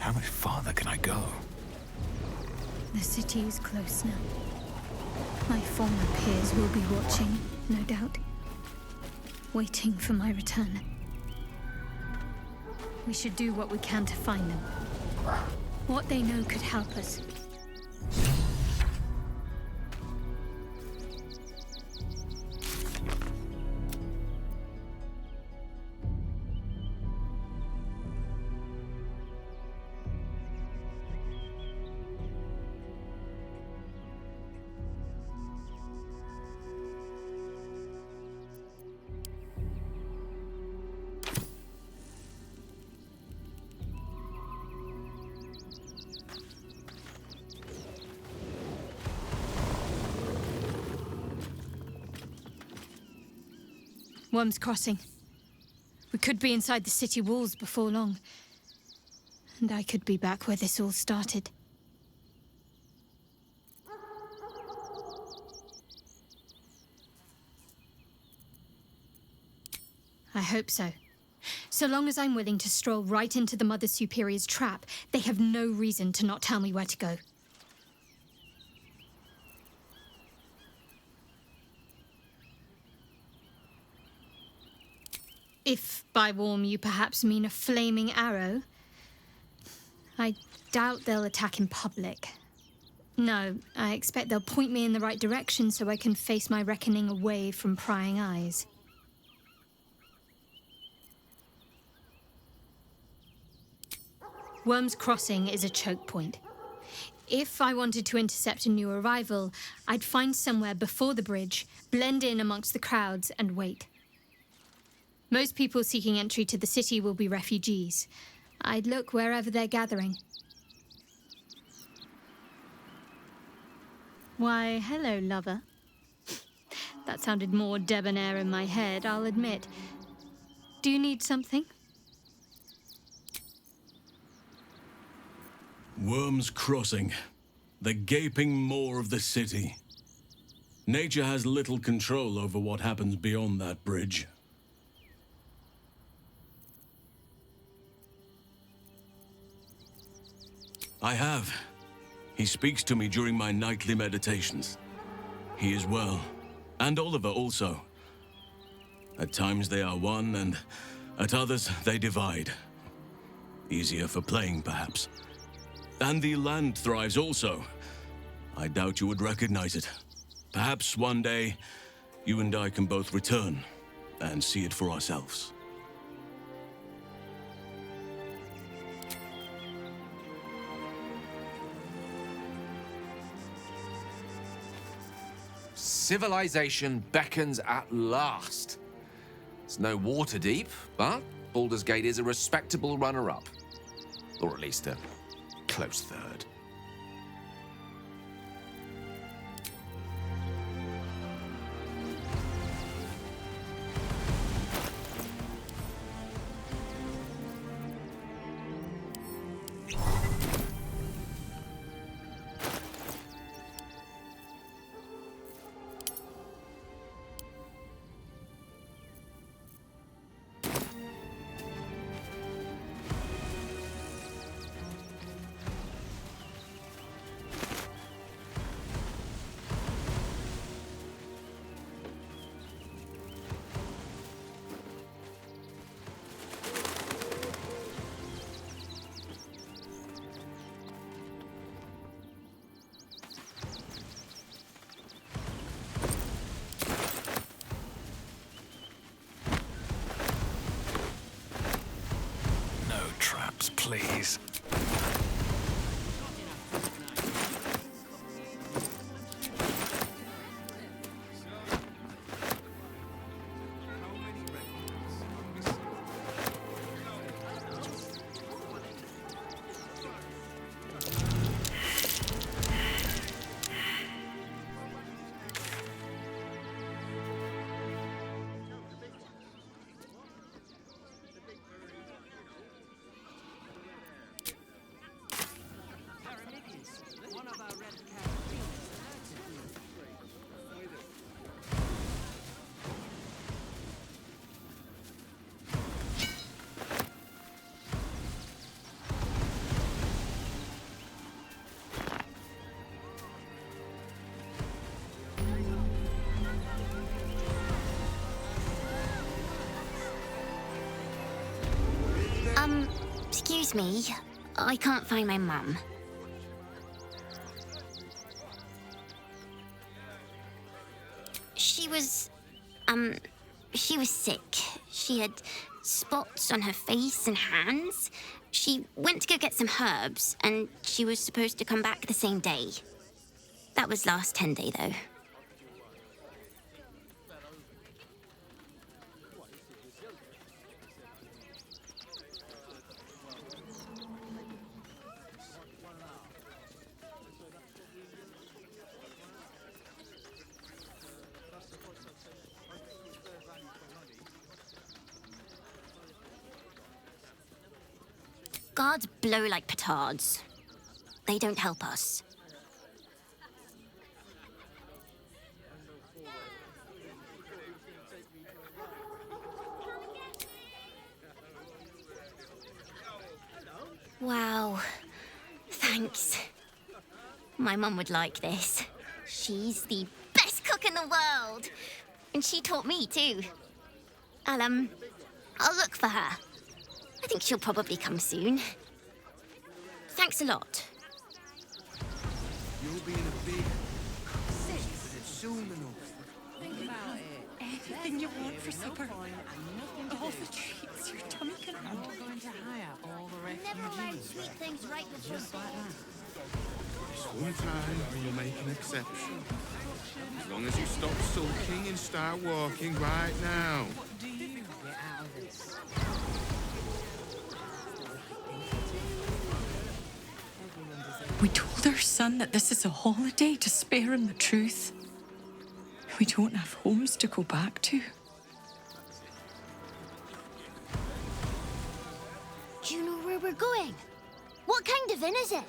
How much farther can I go? The city is close now. My former peers will be watching, no doubt. Waiting for my return. We should do what we can to find them. What they know could help us. Wyrm's crossing. We could be inside the city walls before long. And I could be back where this all started. I hope so. So long as I'm willing to stroll right into the Mother Superior's trap, they have no reason to not tell me where to go. If by warm you perhaps mean a flaming arrow, I doubt they'll attack in public. No, I expect they'll point me in the right direction so I can face my reckoning away from prying eyes. Wyrm's Crossing is a choke point. If I wanted to intercept a new arrival, I'd find somewhere before the bridge, blend in amongst the crowds, and wait. Most people seeking entry to the city will be refugees. I'd look wherever they're gathering. Why, hello, lover. That sounded more debonair in my head, I'll admit. Do you need something? Wyrm's Crossing, the gaping maw of the city. Nature has little control over what happens beyond that bridge. I have. He speaks to me during my nightly meditations. He is well, and Oliver also. At times they are one, and at others they divide. Easier for playing, perhaps. And the land thrives also. I doubt you would recognize it. Perhaps one day, you and I can both return and see it for ourselves. Civilization beckons at last. It's no water deep, but Baldur's Gate is a respectable runner-up. Or at least a close third. Please. Excuse me, I can't find my mum. She was sick. She had spots on her face and hands. She went to go get some herbs, and she was supposed to come back the same day. That was last 10 day, though. Guards blow like petards. They don't help us. Wow. Thanks. My mum would like this. She's the best cook in the world. And she taught me too. I'll look for her. I think she'll probably come soon. Thanks a lot. You'll be in a big city soon enough. Think about it. Everything you want for supper. All the treats your tummy can handle. We're going to hire all the Never allowed refugees. sweet things right before Just like that. One time you'll make an exception. As long as you stop sulking and start walking right now. Do you get out of this? We told our son that this is a holiday to spare him the truth. We don't have homes to go back to. Do you know where we're going? What kind of inn is it?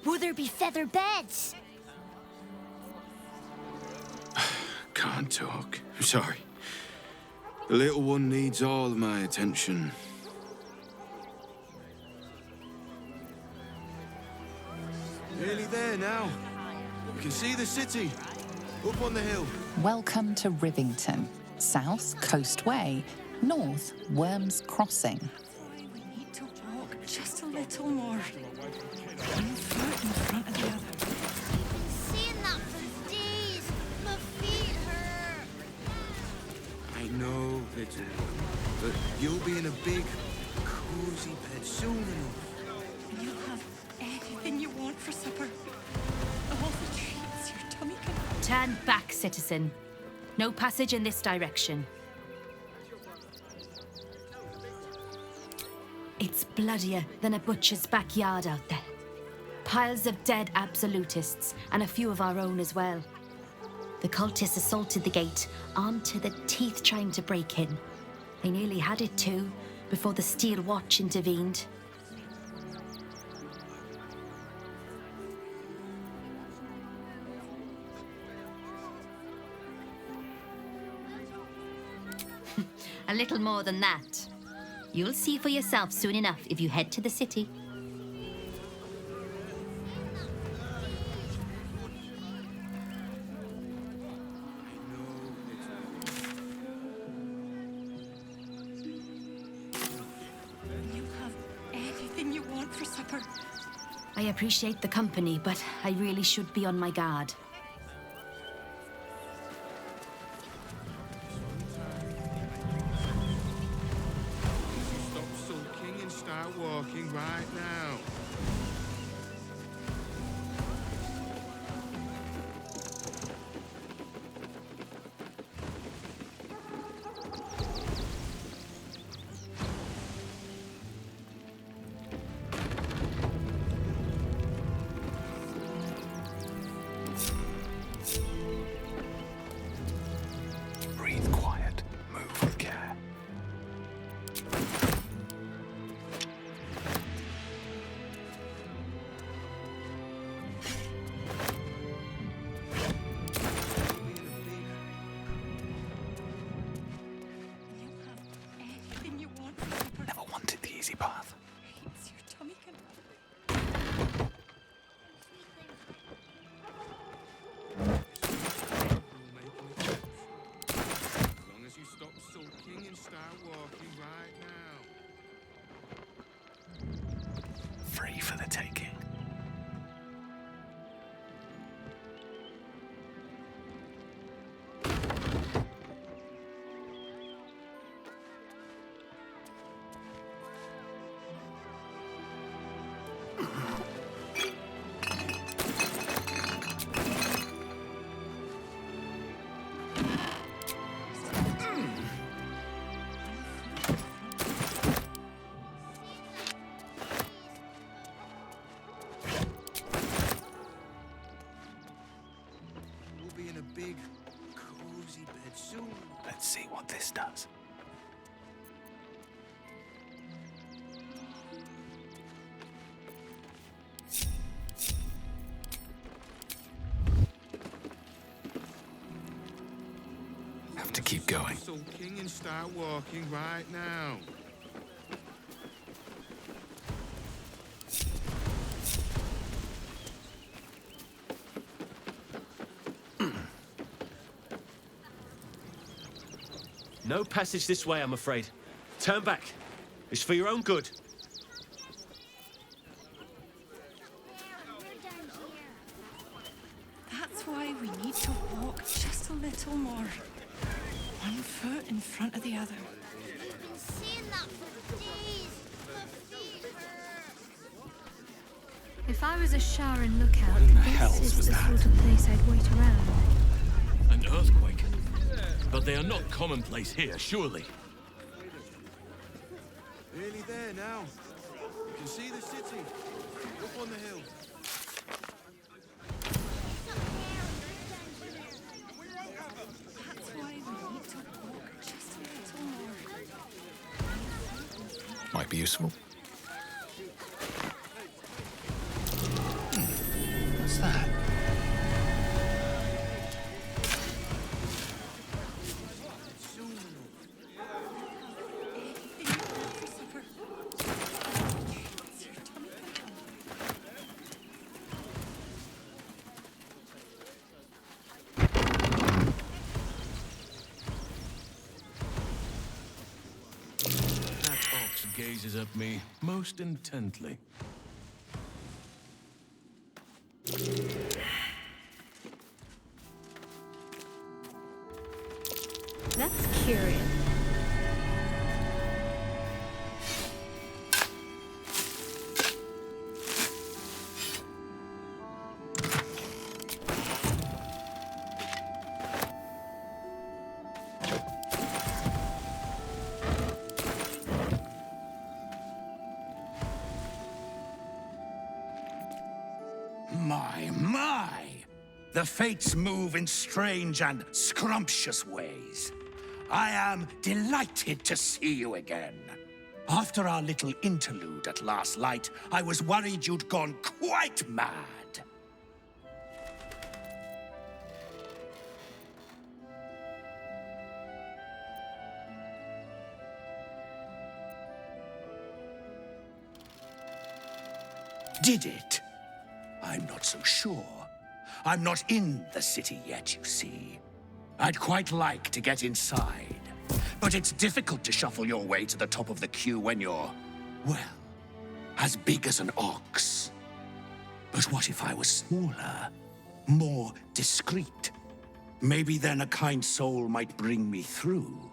Will there be feather beds? Can't talk. I'm sorry. The little one needs all of my attention. Nearly there now. We can see the city. Up on the hill. Welcome to Rivington. South, Coast Way. North, Wyrm's Crossing. We need to walk just a little more. One foot in front of the other. I've been seeing that for days. My feet hurt. I know, little one. But you'll be in a big, cozy bed soon enough. And you'll have everything you want for supper. All the treats your tummy can handle. Turn back, citizen. No passage in this direction. It's bloodier than a butcher's backyard out there. Piles of dead absolutists, and a few of our own as well. The cultists assaulted the gate, armed to the teeth trying to break in. They nearly had it too, before the Steel Watch intervened. A little more than that. You'll see for yourself soon enough if you head to the city. You'll have everything you want for supper. I appreciate the company, but I really should be on my guard. Stop sulking and start walking right now. Breathe quiet. Move with care. You'll have everything you want for supper. Never wanted the easy path. Treats your tummy can As long as you stop sulking and start walking right now. for the taking. We'll be in a big, cozy bed soon. Let's see what this does. Have to keep going. Sulking and start walking right now. No passage this way, I'm afraid. Turn back. It's for your own good. That's why we need to walk just a little more. One foot in front of the other. We've been saying that for days. My feet hurt. If I was a Sharon lookout, What in the this hells is was the that? sort of place I'd wait around. An earthquake. But they are not commonplace here, surely. Nearly there now. You can see the city. Up on the hill. That's why we need to walk just a little more. Might be useful. What's that? That ox gazes at me most intently. That's curious. My! The fates move in strange and scrumptious ways. I am delighted to see you again. After our little interlude at last light, I was worried you'd gone quite mad. Did it? I'm not so sure. I'm not in the city yet, you see. I'd quite like to get inside. But it's difficult to shuffle your way to the top of the queue when you're, well, as big as an ox. But what if I was smaller? More discreet? Maybe then a kind soul might bring me through.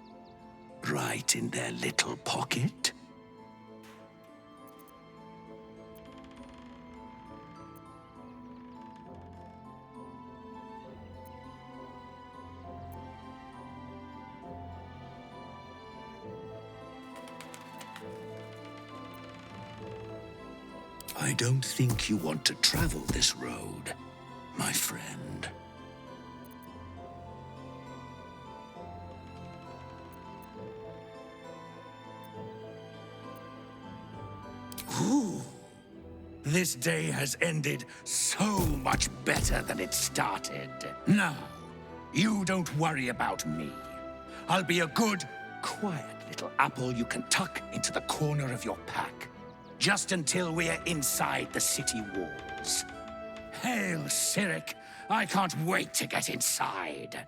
Right in their little pocket? I don't think you want to travel this road, my friend. Ooh. This day has ended so much better than it started. Now, you don't worry about me. I'll be a good, quiet little apple you can tuck into the corner of your pack. Just until we're inside the city walls. Hail, Cyric! I can't wait to get inside.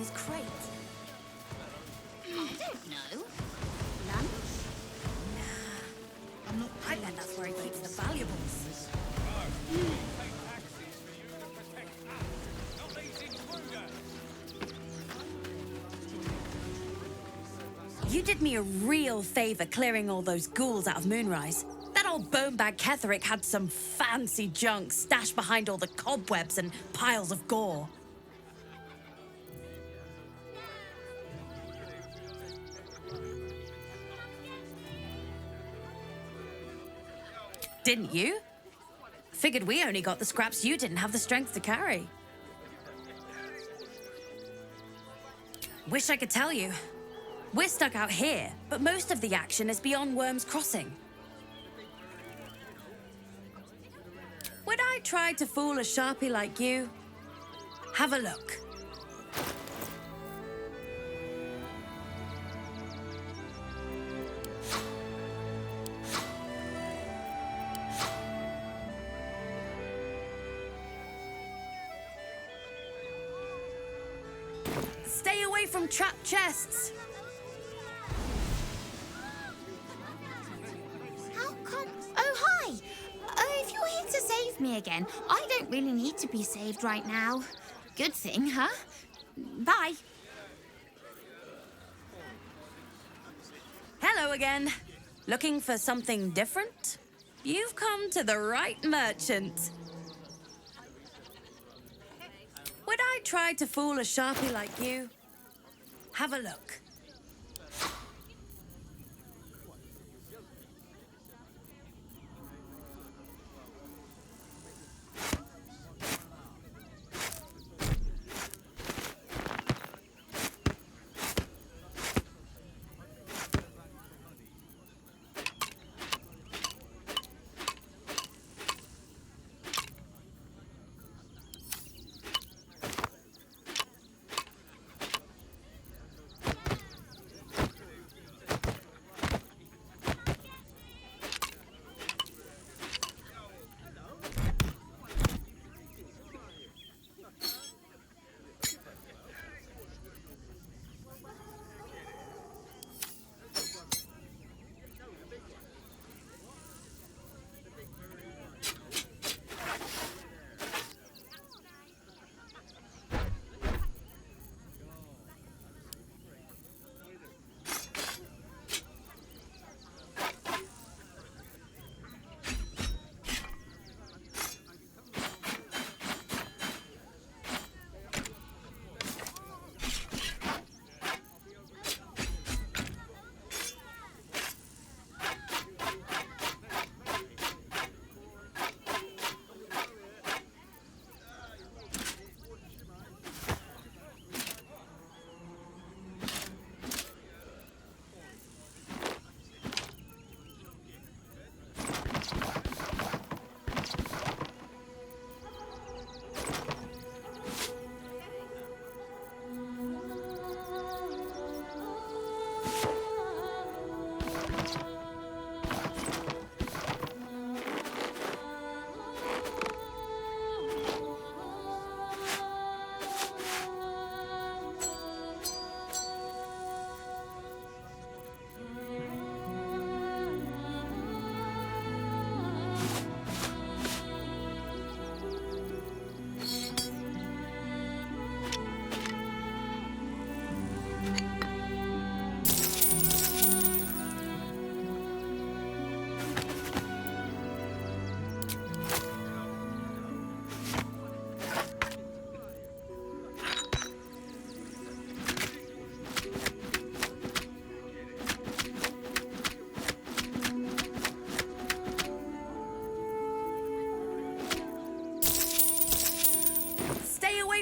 his crate? I don't know. Lunch? Nah. I bet that's where he keeps the valuables. You did me a real favor clearing all those ghouls out of Moonrise. That old bonebag Ketherick had some fancy junk stashed behind all the cobwebs and piles of gore. Didn't you? Figured we only got the scraps you didn't have the strength to carry. Wish I could tell you. We're stuck out here, but most of the action is beyond Wyrm's Crossing. Would I try to fool a Sharpie like you? Have a look. Stay away from trapped chests. How come? Oh, hi! If you're here to save me again, I don't really need to be saved right now. Good thing, huh? Bye. Hello again. Looking for something different? You've come to the right merchant. Would I try to fool a Sharpie like you? Have a look.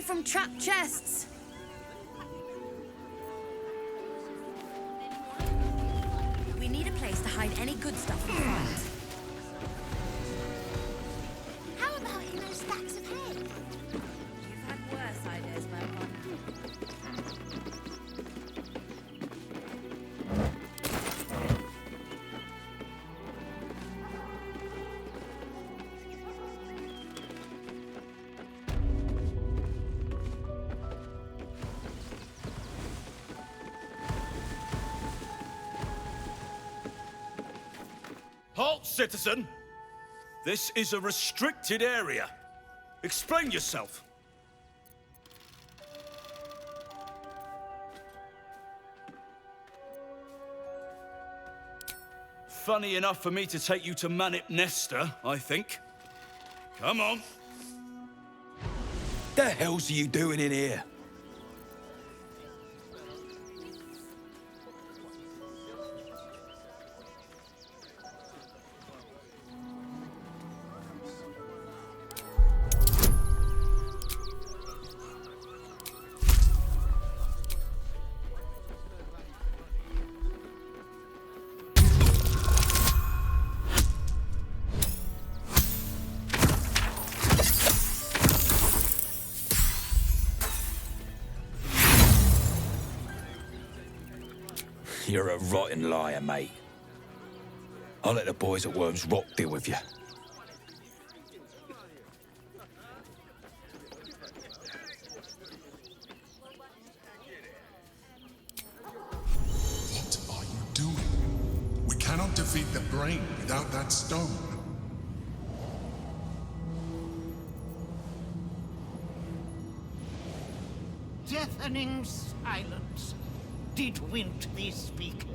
From trapped chests. We need a place to hide any good stuff we find. How about in those stacks of hay? You've had worse ideas, Merlin. Halt, citizen! This is a restricted area. Explain yourself. Funny enough for me to take you to Manip Nesta, I think. Come on. The hell's you doing in here? You're a rotten liar, mate. I'll let the boys at Wyrm's Rock deal with you. What are you doing? We cannot defeat the brink without that stone. Deafening silence. Did Wint thee speak of?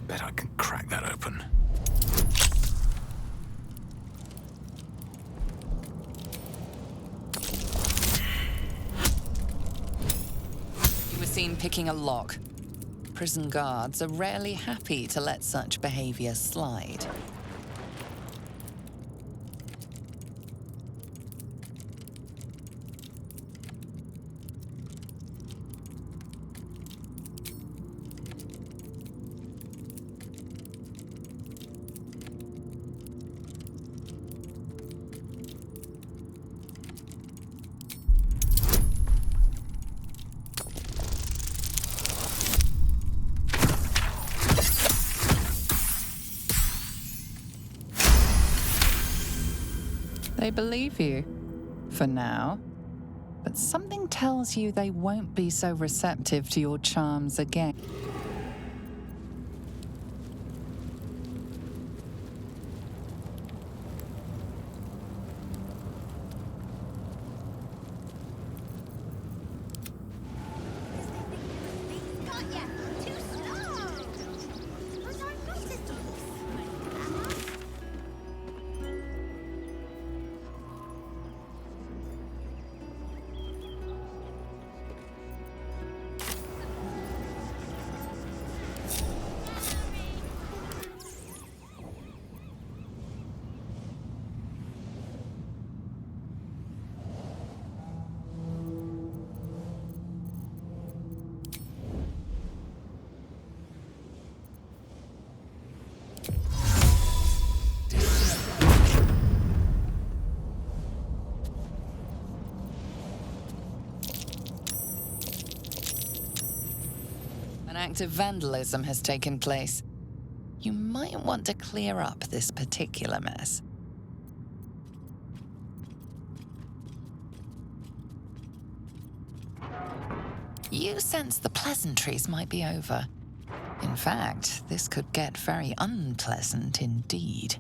Bet I can crack that open. You were seen picking a lock. Prison guards are rarely happy to let such behavior slide. They believe you, for now. But something tells you they won't be so receptive to your charms again. act of vandalism has taken place. You might want to clear up this particular mess. You sense the pleasantries might be over. In fact, this could get very unpleasant indeed.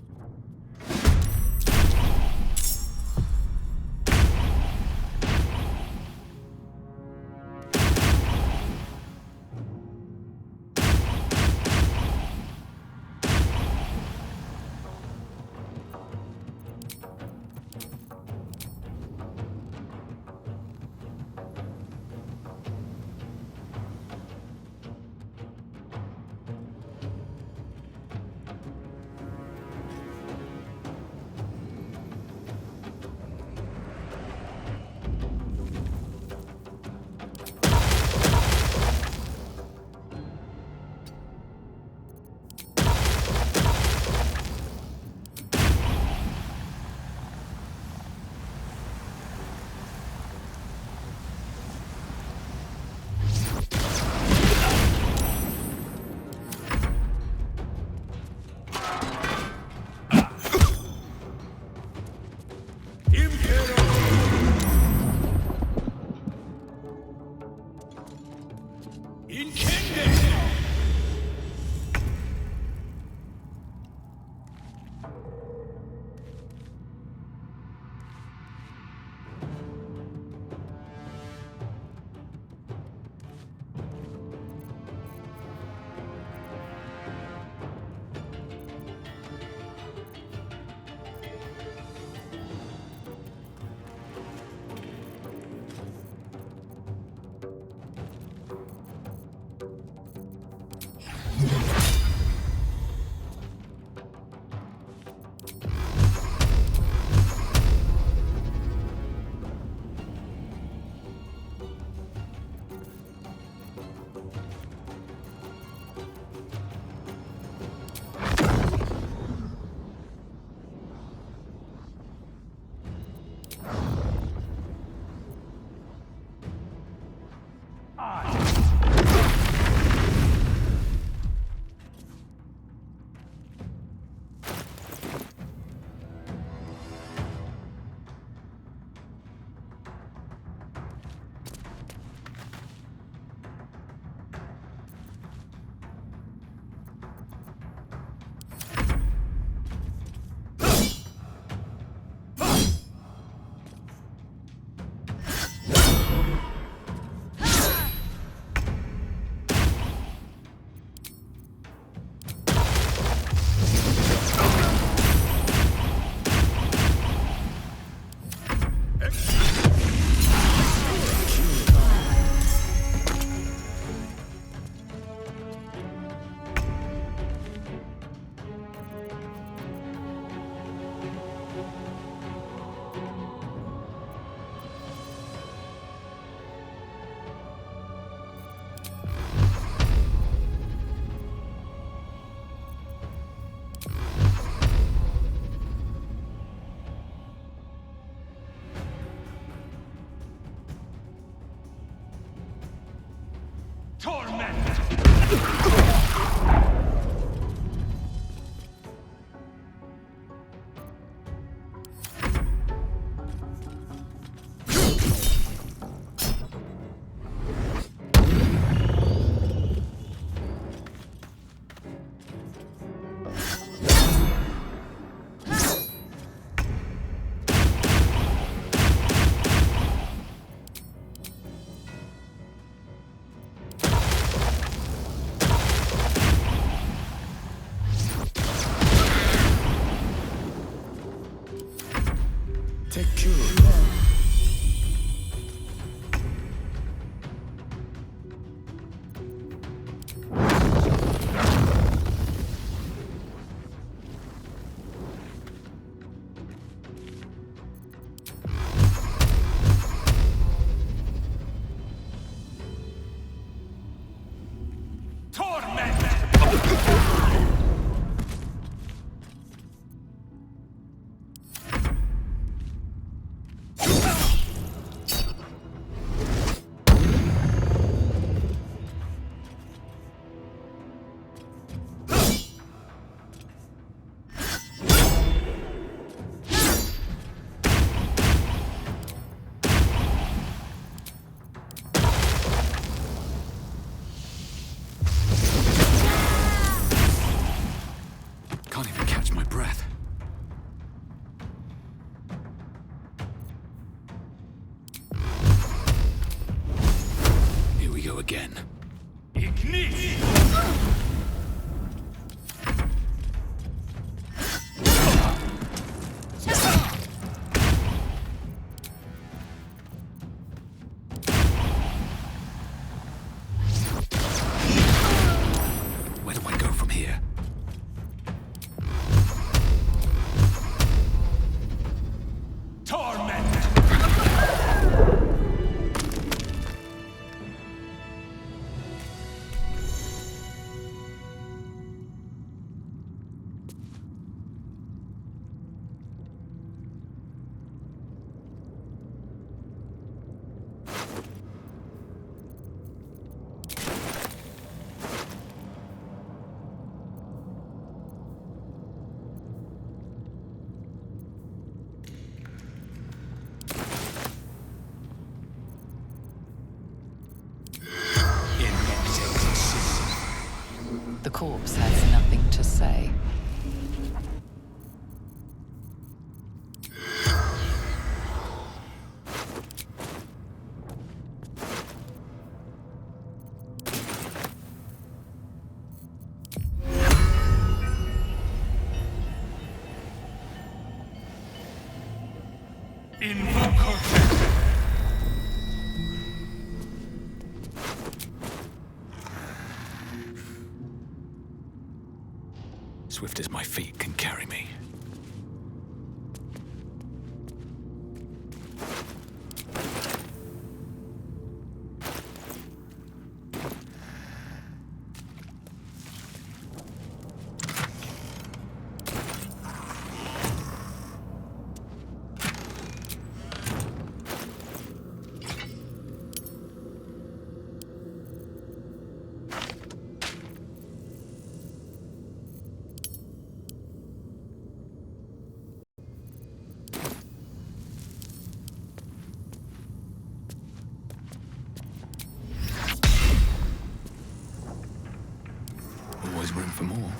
again. Where do I go from here? Torment! The corpse has nothing to say. Swift as my feet can carry me. Always room for more.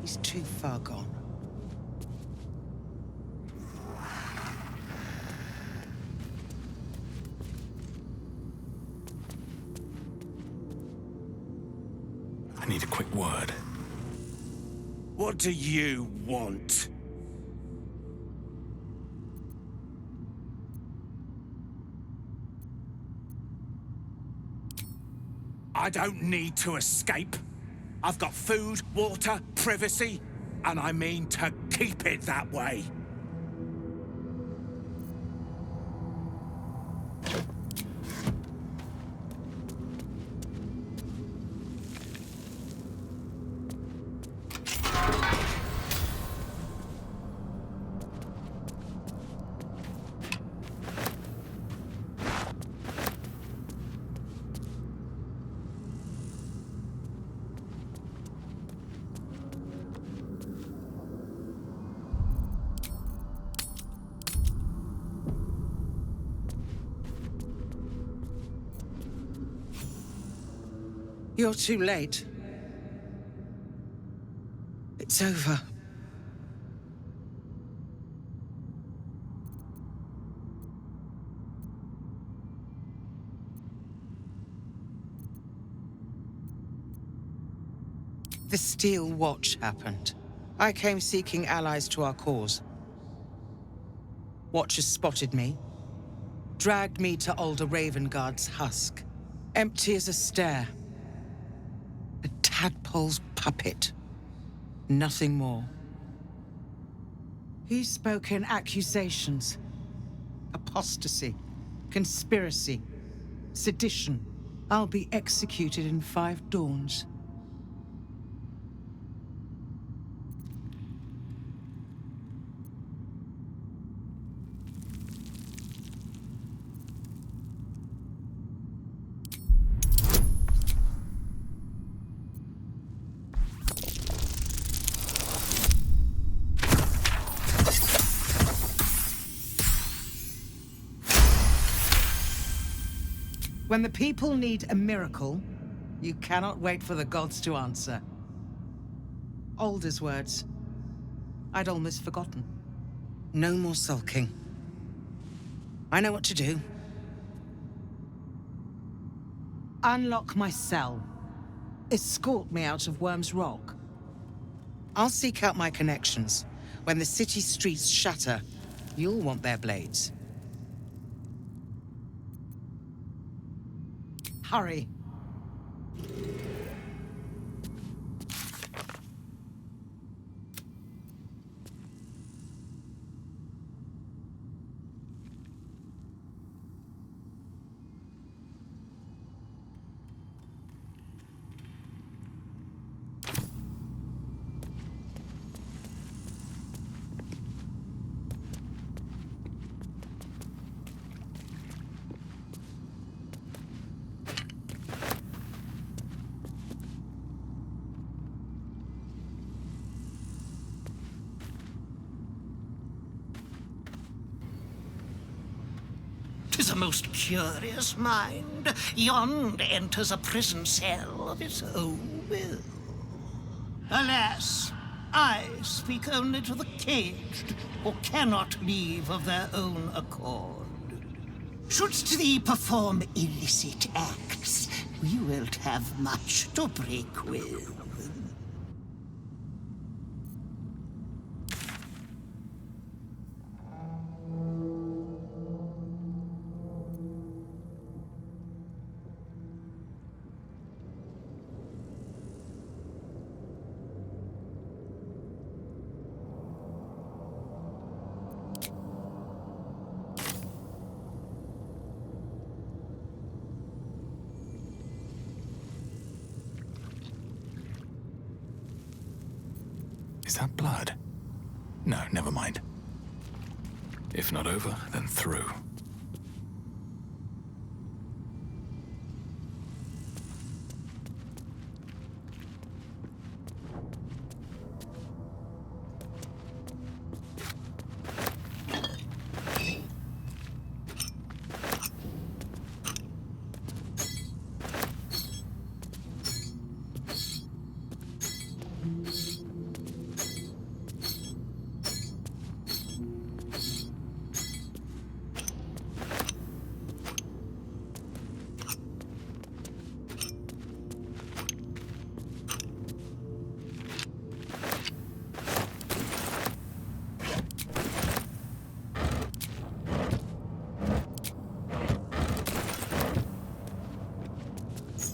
He's too far gone. I need a quick word. What do you want? I don't need to escape. I've got food, water, privacy, and I mean to keep it that way. You're too late. It's over. The Steel Watch happened. I came seeking allies to our cause. Watchers spotted me, dragged me to Older Ravengard's husk, empty as a stare. A tadpole's puppet. Nothing more. He's spoken accusations. Apostasy, conspiracy, sedition. I'll be executed in 5 dawns. When the people need a miracle, you cannot wait for the gods to answer. Alder's words. I'd almost forgotten. No more sulking. I know what to do. Unlock my cell. Escort me out of Wyrm's Rock. I'll seek out my connections. When the city streets shatter, you'll want their blades. Hurry. Tis a most curious mind. Yond enters a prison cell of its own will. Alas, I speak only to the caged, or cannot leave of their own accord. Shouldst thee perform illicit acts, we wilt have much to break with. Is that blood? No, never mind. If not over, then through.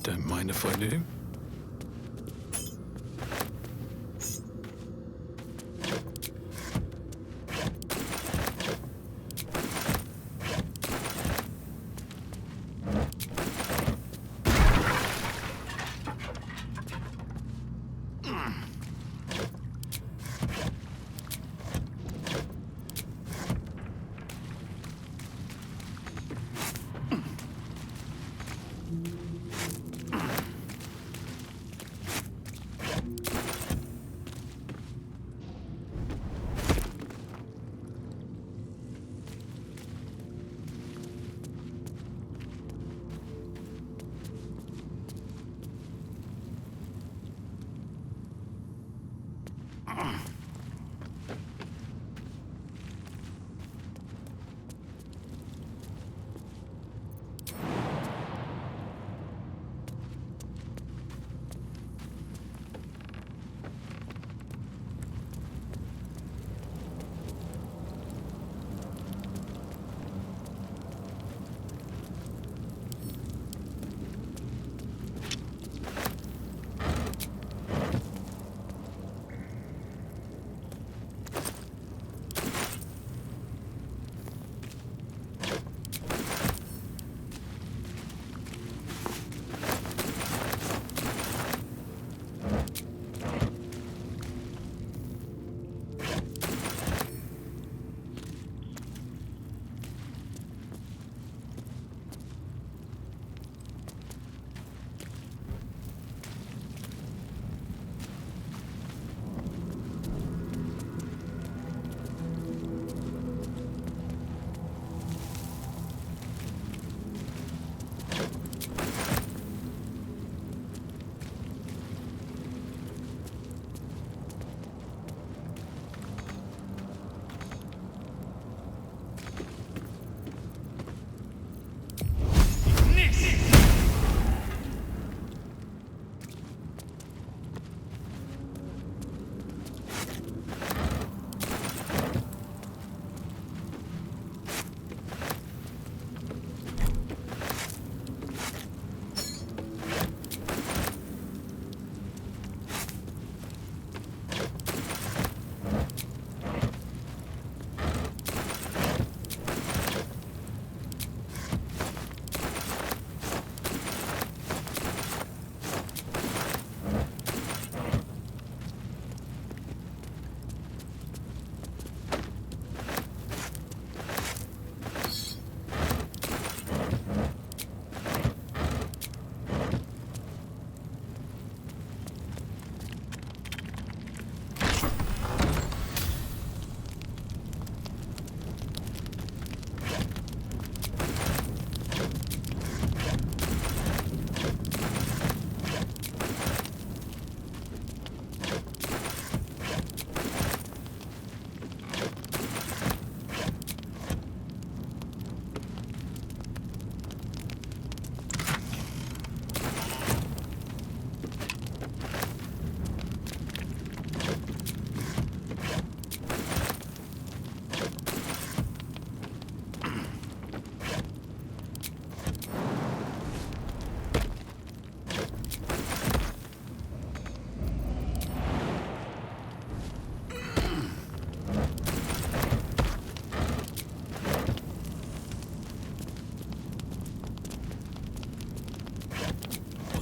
Don't mind if I do.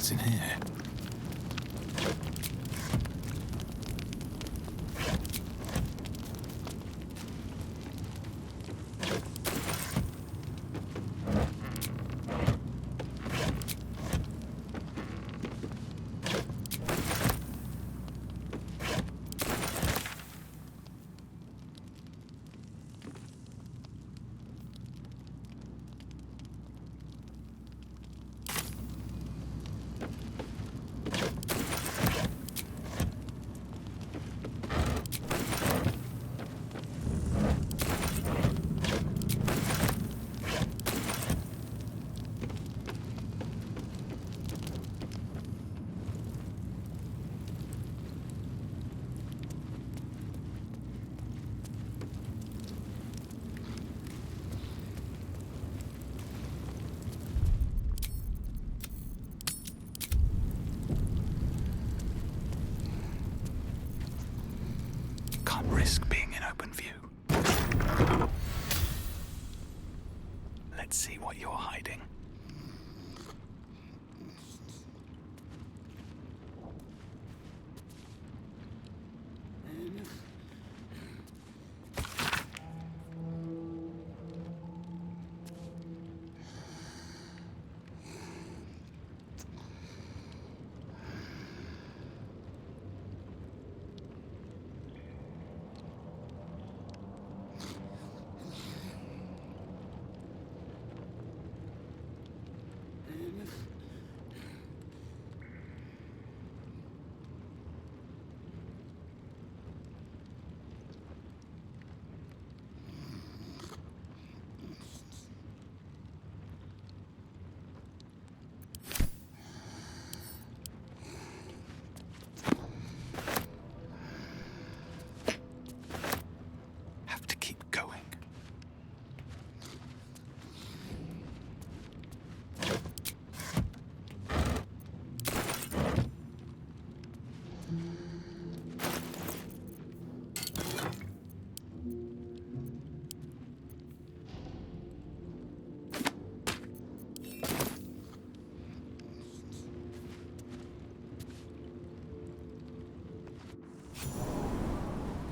What's in here? Can't risk being in open view. Let's see what you're hiding.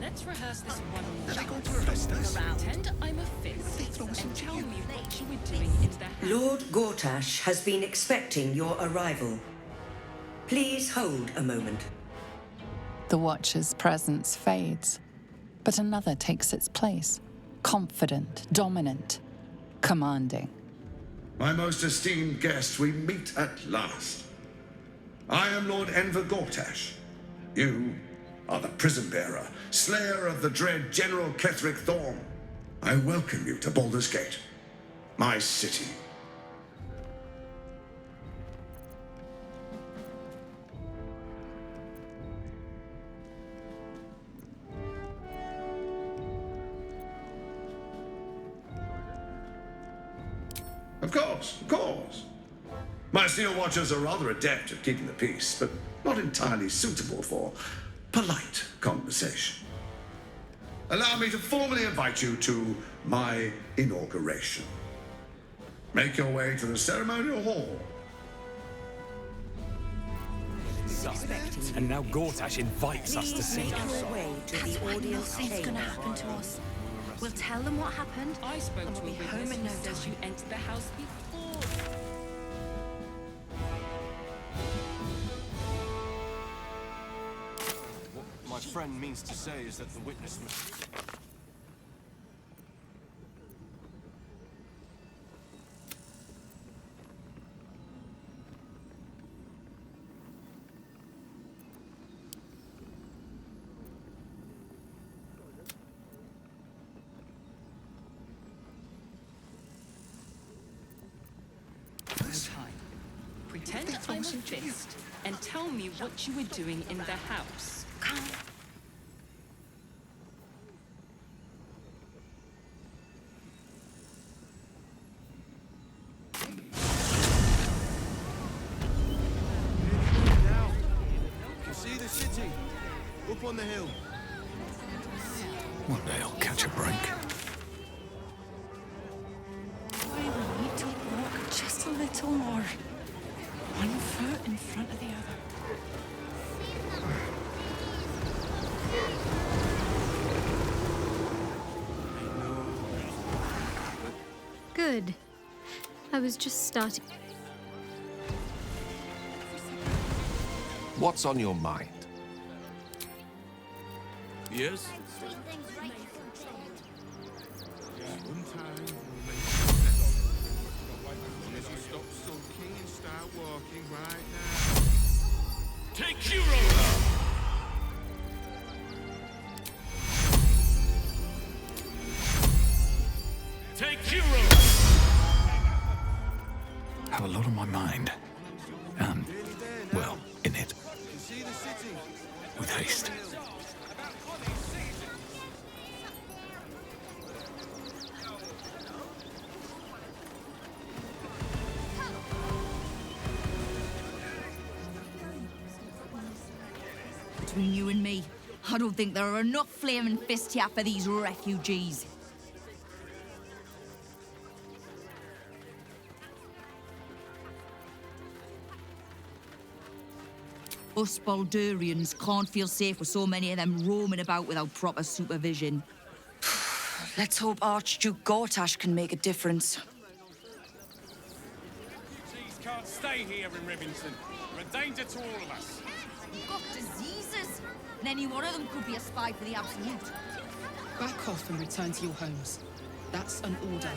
Let's rehearse this one more chance. Pretend I'm a fifth and tell me what you were doing in the house. Lord Gortash has been expecting your arrival. Please hold a moment. The Watcher's presence fades, but another takes its place. Confident, dominant, commanding. My most esteemed guest, we meet at last. I am Lord Gortash. You are the prison bearer, slayer of the dread General Ketheric Thorm. I welcome you to Baldur's Gate, my city. Of course. My Steel Watchers are rather adept at keeping the peace, but not entirely suitable for polite conversation. Allow me to formally invite you to my inauguration. Make your way to the ceremonial hall. And now Gortash invites us to see him. That's why nothing's gonna happen to us. We'll tell them what happened. I spoke to a home in no witness who says you entered the house before. What my friend means to say is that the witness must... Pretend I'm a fist and tell me what you were doing in the house. Now, you can see the city, up on the hill. One day I'll catch a brink. We need to walk just a little more. One foot in front of the other. Good. I was just starting. What's on your mind? Yes? One time we'll make an exception. As long as you stop sulking and start walking right now. Take Hero! Take Hero! Have a lot on my mind. And, well, in it. With haste. Between you and me, I don't think there are enough flaming fists here for these refugees. Us Baldurians can't feel safe with so many of them roaming about without proper supervision. Let's hope Archduke Gortash can make a difference. Refugees can't stay here in Rivington. They're a danger to all of us. We've got diseases, and any one of them could be a spy for the Absolute. Back off and return to your homes. That's an order.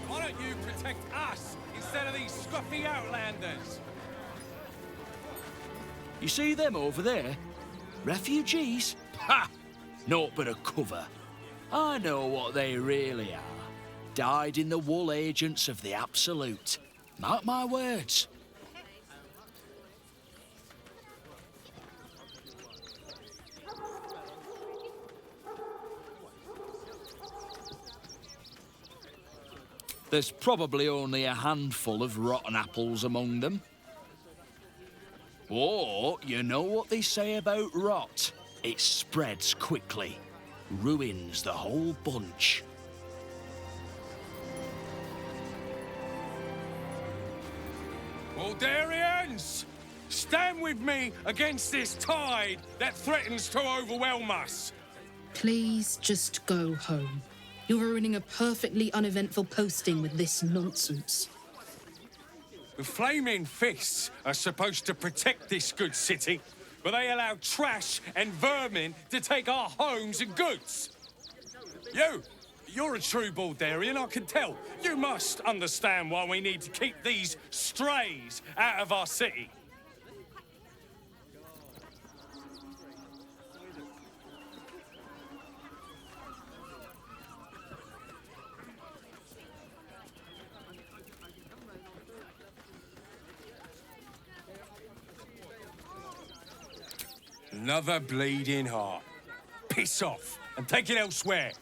Why don't you protect us instead of these scruffy outlanders? You see them over there? Refugees? Ha! Naught but a cover. I know what they really are. Dyed-in-the-wool agents of the Absolute. Mark my words. There's probably only a handful of rotten apples among them. Or, you know what they say about rot? It spreads quickly. Ruins the whole bunch. Baldurians! Stand with me against this tide that threatens to overwhelm us. Please just go home. You're ruining a perfectly uneventful posting with this nonsense. The flaming fists are supposed to protect this good city, but they allow trash and vermin to take our homes and goods. You're a true Baldurian, I can tell. You must understand why we need to keep these strays out of our city. Another bleeding heart. Piss off and take it elsewhere.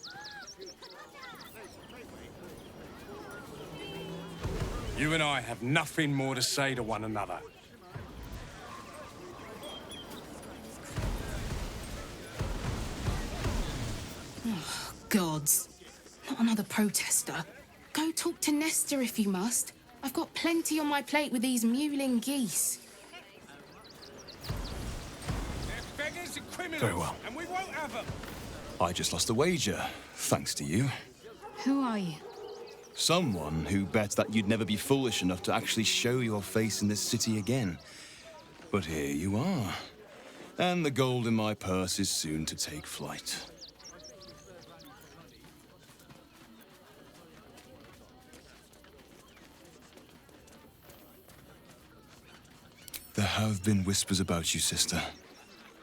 You and I have nothing more to say to one another. Oh, gods. Not another protester. Go talk to Nestor if you must. I've got plenty on my plate with these mewling geese. Beggars and criminals, Very well. and we won't have them. I just lost a wager, thanks to you. Who are you? Someone who bet that you'd never be foolish enough to actually show your face in this city again. But here you are. And the gold in my purse is soon to take flight. There have been whispers about you, sister.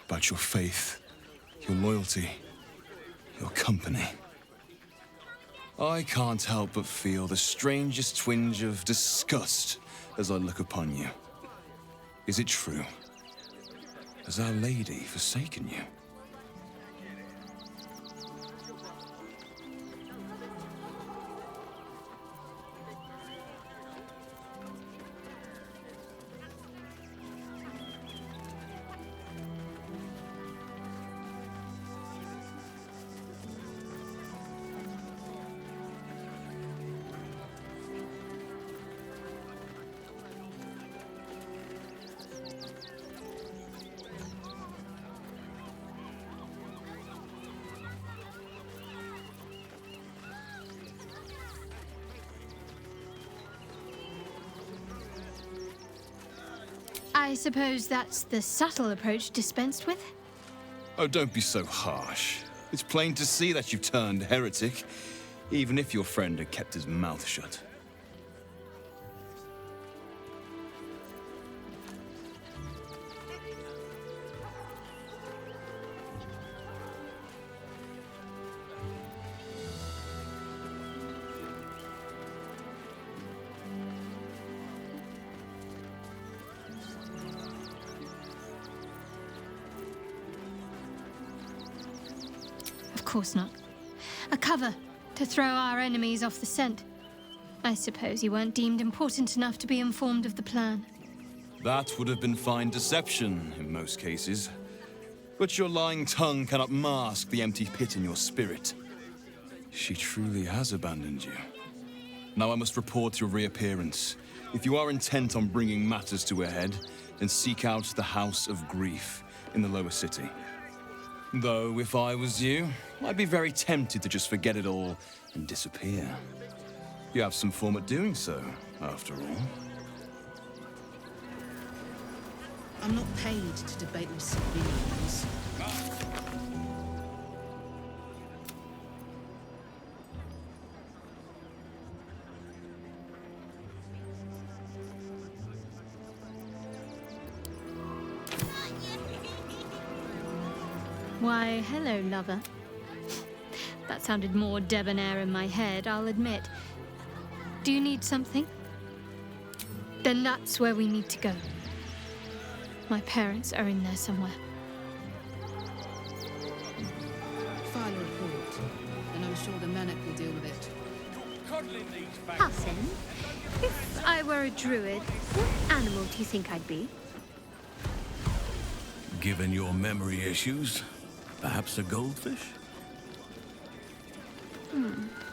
About your faith, your loyalty, your company. I can't help but feel the strangest twinge of disgust as I look upon you. Is it true? Has Our Lady forsaken you? I suppose that's the subtle approach dispensed with? Oh, don't be so harsh. It's plain to see that you've turned heretic, even if your friend had kept his mouth shut. Of course not. A cover to throw our enemies off the scent. I suppose you weren't deemed important enough to be informed of the plan. That would have been fine deception in most cases. But your lying tongue cannot mask the empty pit in your spirit. She truly has abandoned you. Now I must report your reappearance. If you are intent on bringing matters to a head, then seek out the House of Grief in the lower city. Though, if I was you, I'd be very tempted to just forget it all and disappear. You have some form at doing so, after all. I'm not paid to debate with civilians. Why, hello, lover. That sounded more debonair in my head, I'll admit. Do you need something? Then that's where we need to go. My parents are in there somewhere. File a report, and I'm sure the Manic will deal with it. Hassan, if I were a druid, what animal do you think I'd be? Given your memory issues, perhaps a goldfish?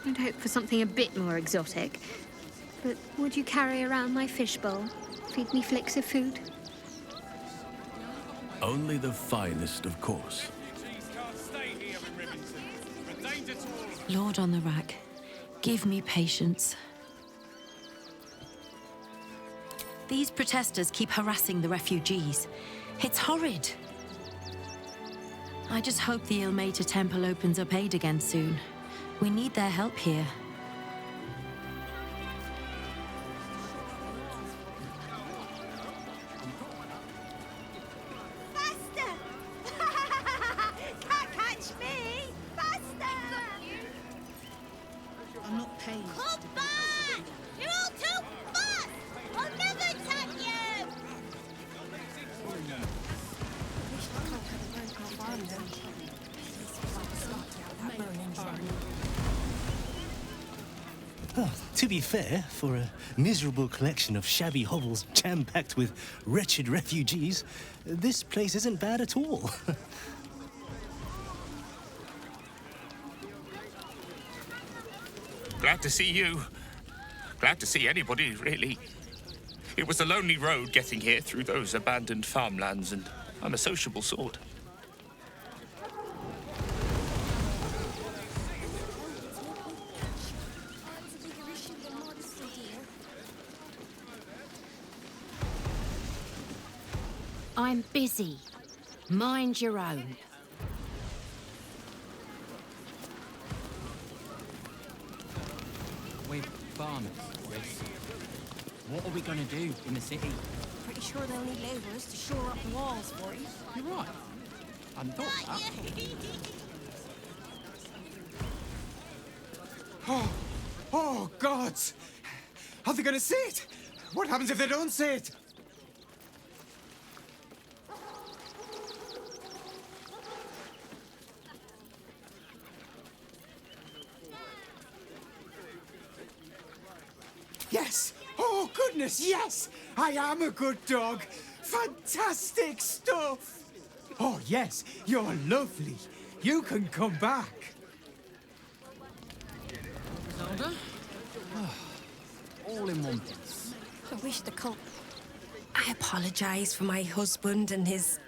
I'd hope for something a bit more exotic. But would you carry around my fishbowl? Feed me flicks of food? Only the finest, of course. Lord on the rack, give me patience. These protesters keep harassing the refugees. It's horrid. I just hope the Ilmater Temple opens up aid again soon. We need their help here. Can't catch me! Faster! I'm not paid. Come back! You're all too fast! I'll never tap you! Oh, to be fair, for a miserable collection of shabby hovels jam-packed with wretched refugees, this place isn't bad at all. Glad to see you. Glad to see anybody, really. It was a lonely road getting here through those abandoned farmlands, and I'm a sociable sort. I'm busy. Mind your own. We're farmers, Riz. What are we gonna do in the city? Pretty sure they'll need labourers to shore up the walls for you. You're right. I hadn't thought that. Oh, gods! Are they gonna see it? What happens if they don't see it? Yes! Oh, goodness, yes! I am a good dog. Fantastic stuff! Oh, yes, you're lovely. You can come back. Zelda? All in one piece. I wish the cult... I apologise for my husband and his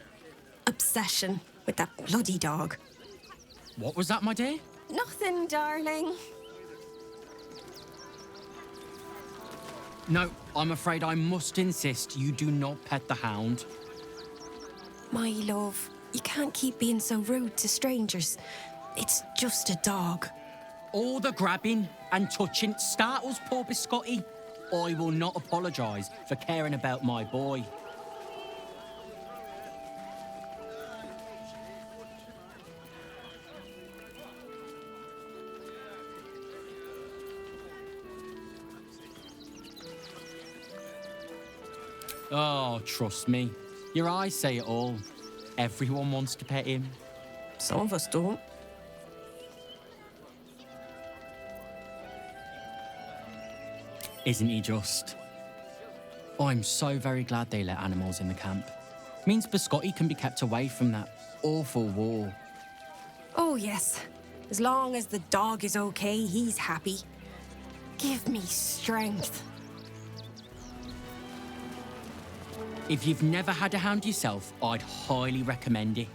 obsession with that bloody dog. What was that, my dear? Nothing, darling. No, I'm afraid I must insist you do not pet the hound. My love, you can't keep being so rude to strangers. It's just a dog. All the grabbing and touching startles poor Biscotti. I will not apologise for caring about my boy. Oh, trust me. Your eyes say it all. Everyone wants to pet him. Some of us don't. Isn't he just? I'm so very glad they let animals in the camp. Means Biscotti can be kept away from that awful war. Oh, yes. As long as the dog is okay, he's happy. Give me strength. If you've never had a hound yourself, I'd highly recommend it.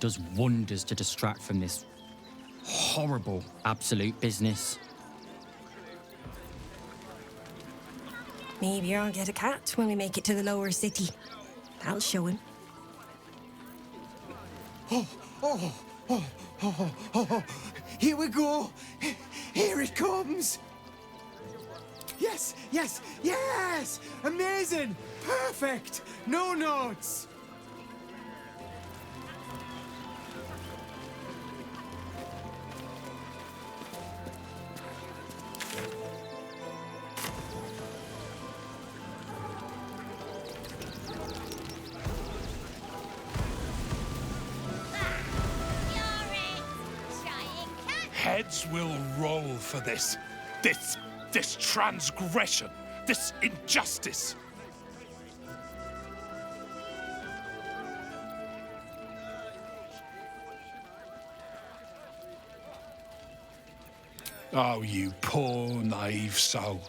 Does wonders to distract from this horrible absolute business. Maybe I'll get a cat when we make it to the lower city. I'll show him. Here we go. Here it comes. Yes, yes, yes! Amazing! Perfect! No notes! Heads will roll for this transgression, this injustice. Oh, you poor, naive soul.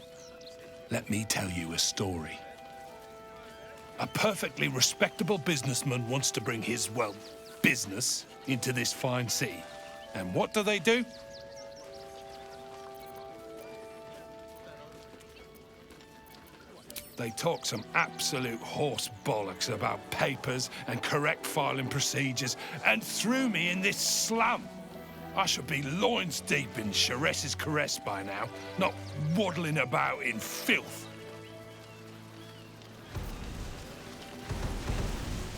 Let me tell you a story. A perfectly respectable businessman wants to bring his, well, business into this fine city. And what do? They talk some absolute horse bollocks about papers and correct filing procedures and threw me in this slum. I should be loins deep in Chares's caress by now, not waddling about in filth.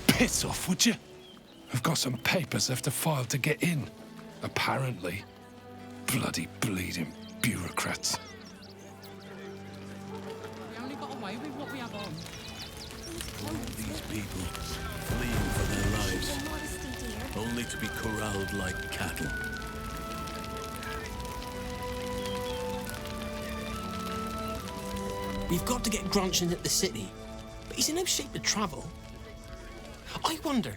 Piss off, would you? I've got some papers I have to file to get in. Apparently. Bloody bleeding bureaucrats. These people fleeing for their lives, only to be corralled like cattle. We've got to get Grunch into the city, but he's in no shape to travel. I wonder,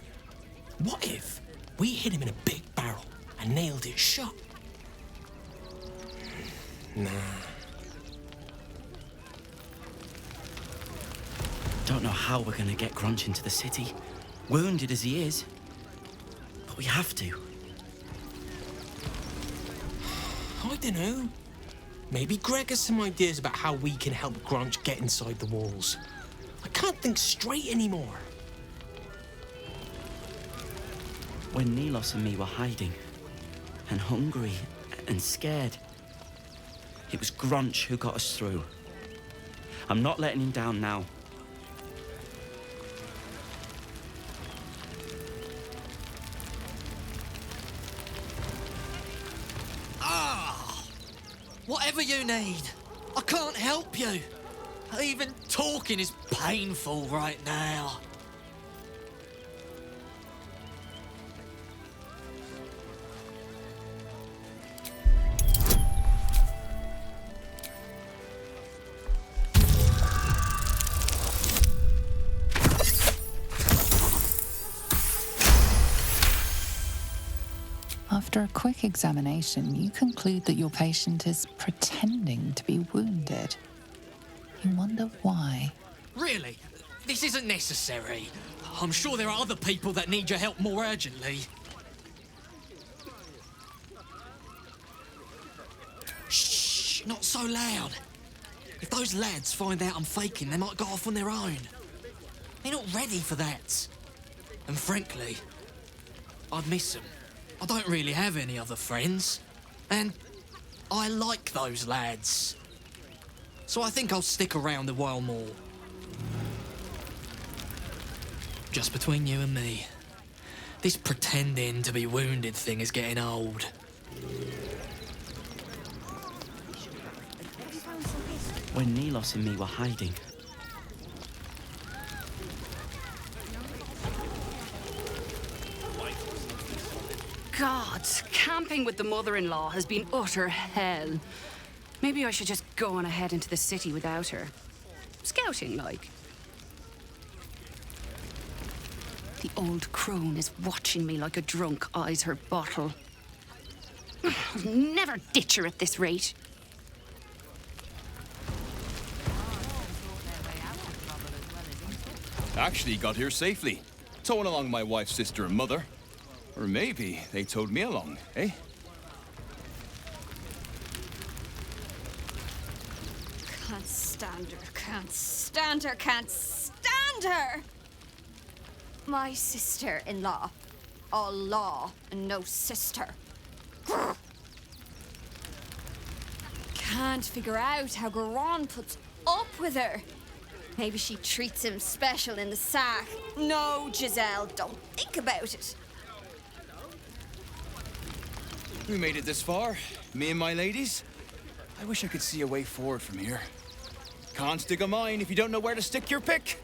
what if we hid him in a big barrel and nailed it shut? Nah. Don't know how we're gonna get Grunch into the city, wounded as he is. But we have to. I don't know. Maybe Greg has some ideas about how we can help Grunch get inside the walls. I can't think straight anymore. When Nilos and me were hiding, and hungry and scared, it was Grunch who got us through. I'm not letting him down now. Whatever you need, I can't help you. Even talking is painful right now. After a quick examination, you conclude that your patient is pretending to be wounded. You wonder why. Really? This isn't necessary. I'm sure there are other people that need your help more urgently. Shh, not so loud. If those lads find out I'm faking, they might go off on their own. They're not ready for that. And frankly, I'd miss them. I don't really have any other friends. And I like those lads. So I think I'll stick around a while more. Just between you and me, this pretending to be wounded thing is getting old. When Nilos and me were hiding, God, camping with the mother-in-law has been utter hell. Maybe I should just go on ahead into the city without her. Scouting, like. The old crone is watching me like a drunk eyes her bottle. I'll never ditch her at this rate. Actually got here safely. Towing along my wife's sister and mother. Or maybe they towed me along, eh? Can't stand her, can't stand her, can't stand her! My sister-in-law. All law and no sister. Grr. Can't figure out how Garon puts up with her. Maybe she treats him special in the sack. No, Giselle, don't think about it. We made it this far, me and my ladies. I wish I could see a way forward from here. Can't stick a mine if you don't know where to stick your pick.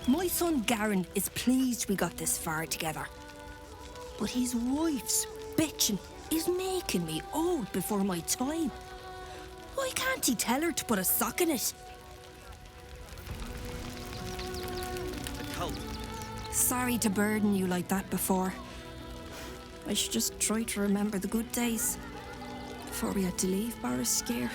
My son Garen is pleased we got this far together. But his wife's bitching is making me old before my time. Why can't he tell her to put a sock in it? Sorry to burden you like that before. I should just try to remember the good days before we had to leave Barraskir.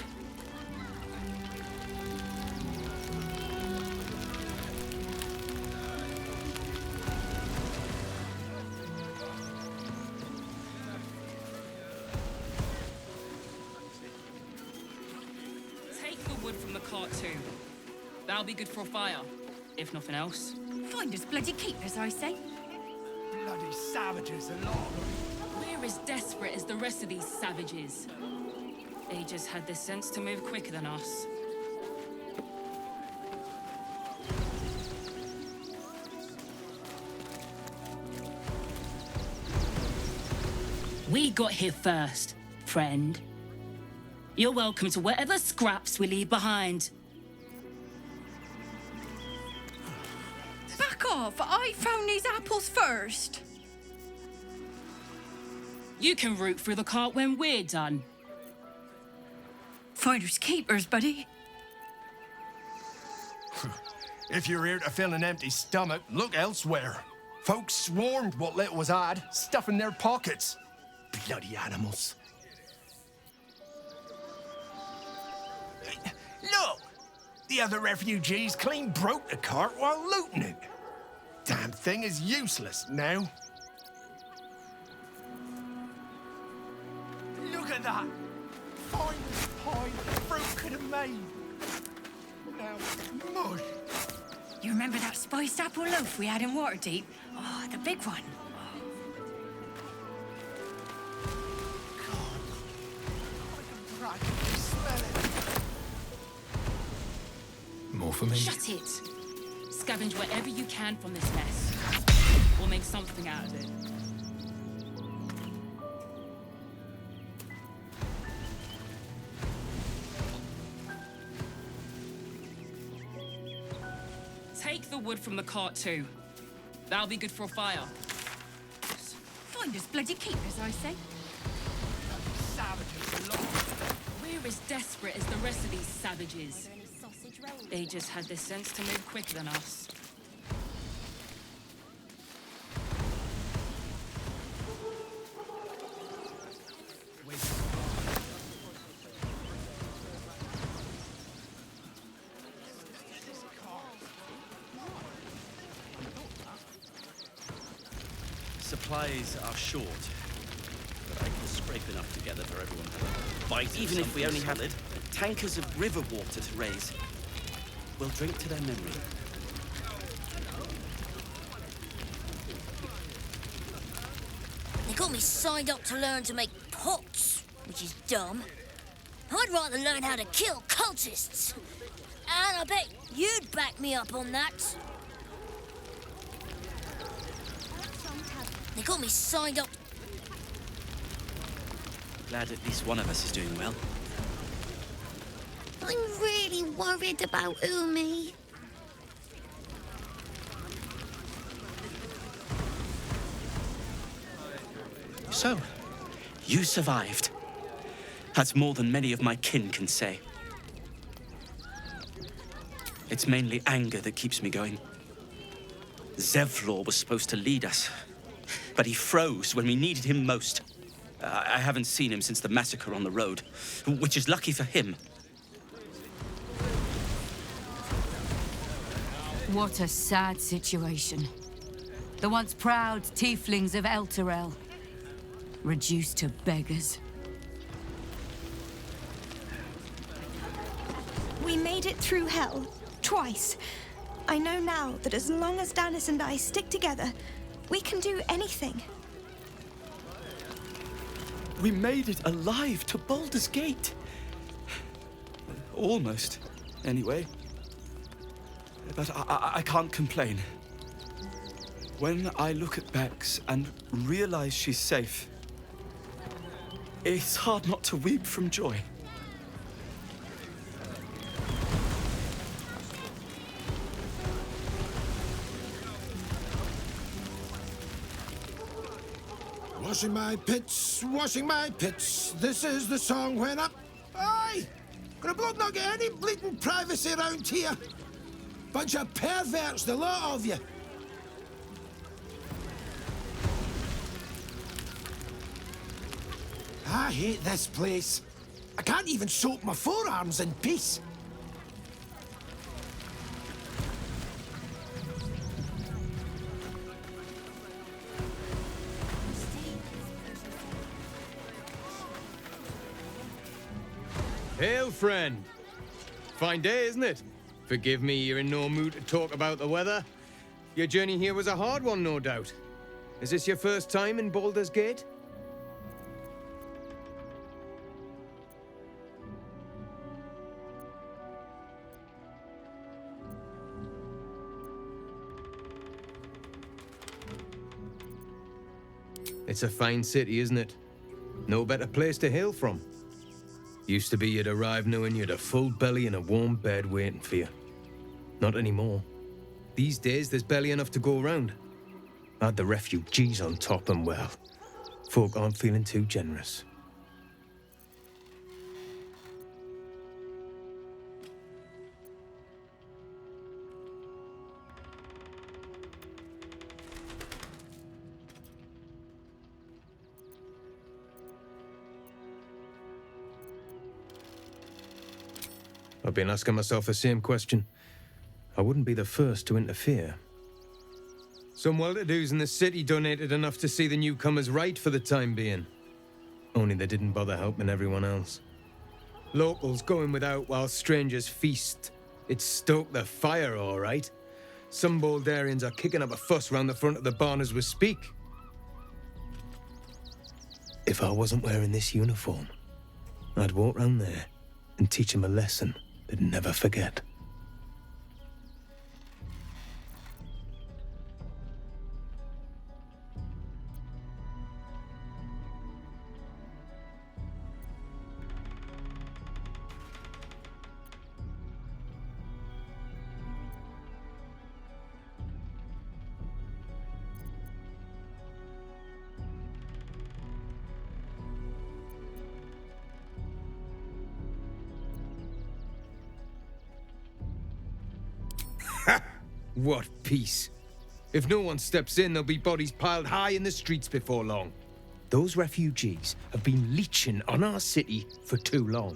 Take the wood from the cart too. That'll be good for a fire, if nothing else. Find us bloody keepers, I say. Bloody savages along. We're as desperate as the rest of these savages. They just had the sense to move quicker than us. We got here first, friend. You're welcome to whatever scraps we leave behind. Back off! I found these apples first. You can root through the cart when we're done. Finders keepers, buddy. If you're here to fill an empty stomach, look elsewhere. Folks swarmed what little was had, stuffing their pockets. Bloody animals. Look! The other refugees clean broke the cart while looting it. Damn thing is useless now. Look at that! Finest pie fruit could have made. Now it's mush. You remember that spiced apple loaf we had in Waterdeep? Oh, the big one. More for me? Shut it! Scavenge whatever you can from this mess. We'll make something out of it. Take the wood from the cart too. That'll be good for a fire. Find us bloody keepers, I say. Savages along. We're as desperate as the rest of these savages. They just had the sense to move quicker than us. Supplies are short. I can scrape enough together for everyone to have a bite. Even if we only had tankers of river water to raise, we'll drink to their memory. They got me signed up to learn to make pots, which is dumb. I'd rather learn how to kill cultists. And I bet you'd back me up on that. They got me signed up. Glad at least one of us is doing well. I'm really worried about Umi. So, you survived. That's more than many of my kin can say. It's mainly anger that keeps me going. Zevlor was supposed to lead us, but he froze when we needed him most. I haven't seen him since the massacre on the road, which is lucky for him. What a sad situation. The once proud tieflings of Elturel, reduced to beggars. We made it through hell, twice. I know now that as long as Danis and I stick together, we can do anything. We made it alive to Baldur's Gate. Almost, anyway. But I can't complain. When I look at Bex and realize she's safe, it's hard not to weep from joy. Washing my pits, this is the song when up. Aye! Gonna bloke not get any bleeding privacy around here. Bunch of perverts, the lot of you. I hate this place. I can't even soak my forearms in peace. Hail, friend. Fine day, isn't it? Forgive me, you're in no mood to talk about the weather. Your journey here was a hard one, no doubt. Is this your first time in Baldur's Gate? It's a fine city, isn't it? No better place to hail from. Used to be you'd arrive knowing you'd a full belly and a warm bed waiting for you. Not anymore. These days, there's barely enough to go around. Add the refugees on top and, well, folk aren't feeling too generous. I've been asking myself the same question. I wouldn't be the first to interfere. Some well-to-dos in the city donated enough to see the newcomers right for the time being. Only they didn't bother helping everyone else. Locals going without while strangers feast. It stoked the fire, all right. Some Baldurians are kicking up a fuss round the front of the barn as we speak. If I wasn't wearing this uniform, I'd walk round there and teach them a lesson they'd never forget. What peace? If no one steps in, there'll be bodies piled high in the streets before long. Those refugees have been leeching on our city for too long.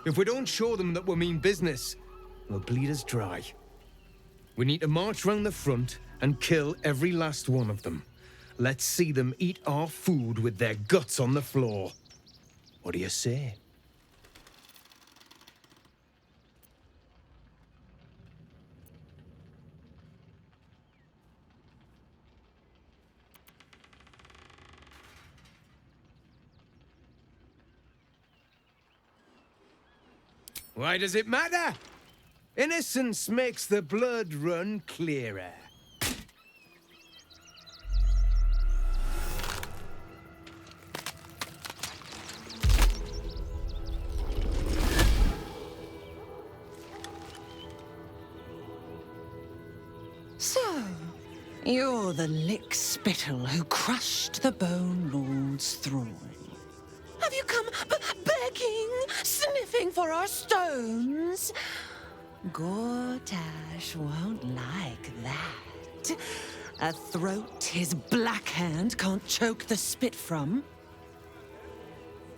If we don't show them that we mean business, they'll bleed us dry. We need to march round the front and kill every last one of them. let's see them eat our food with their guts on the floor. What do you say? Why does it matter? Innocence makes the blood run clearer. So, you're the lick-spittle who crushed the Bone Lord's thrall. Have you come begging, sniffing for our stones? Gortash won't like that. A throat his black hand can't choke the spit from.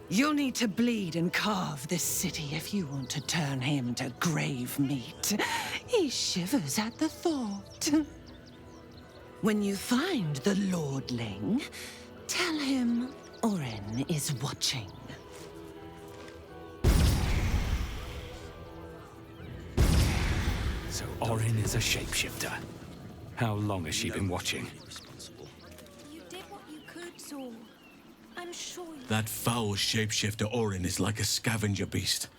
You'll need to bleed and carve this city if you want to turn him to grave meat. He shivers at the thought. When you find the Lordling, tell him Orin is watching. So Orin is a shapeshifter. How long has she been watching? You did what you could, Zor. I'm sure you... That foul shapeshifter Orin is like a scavenger beast,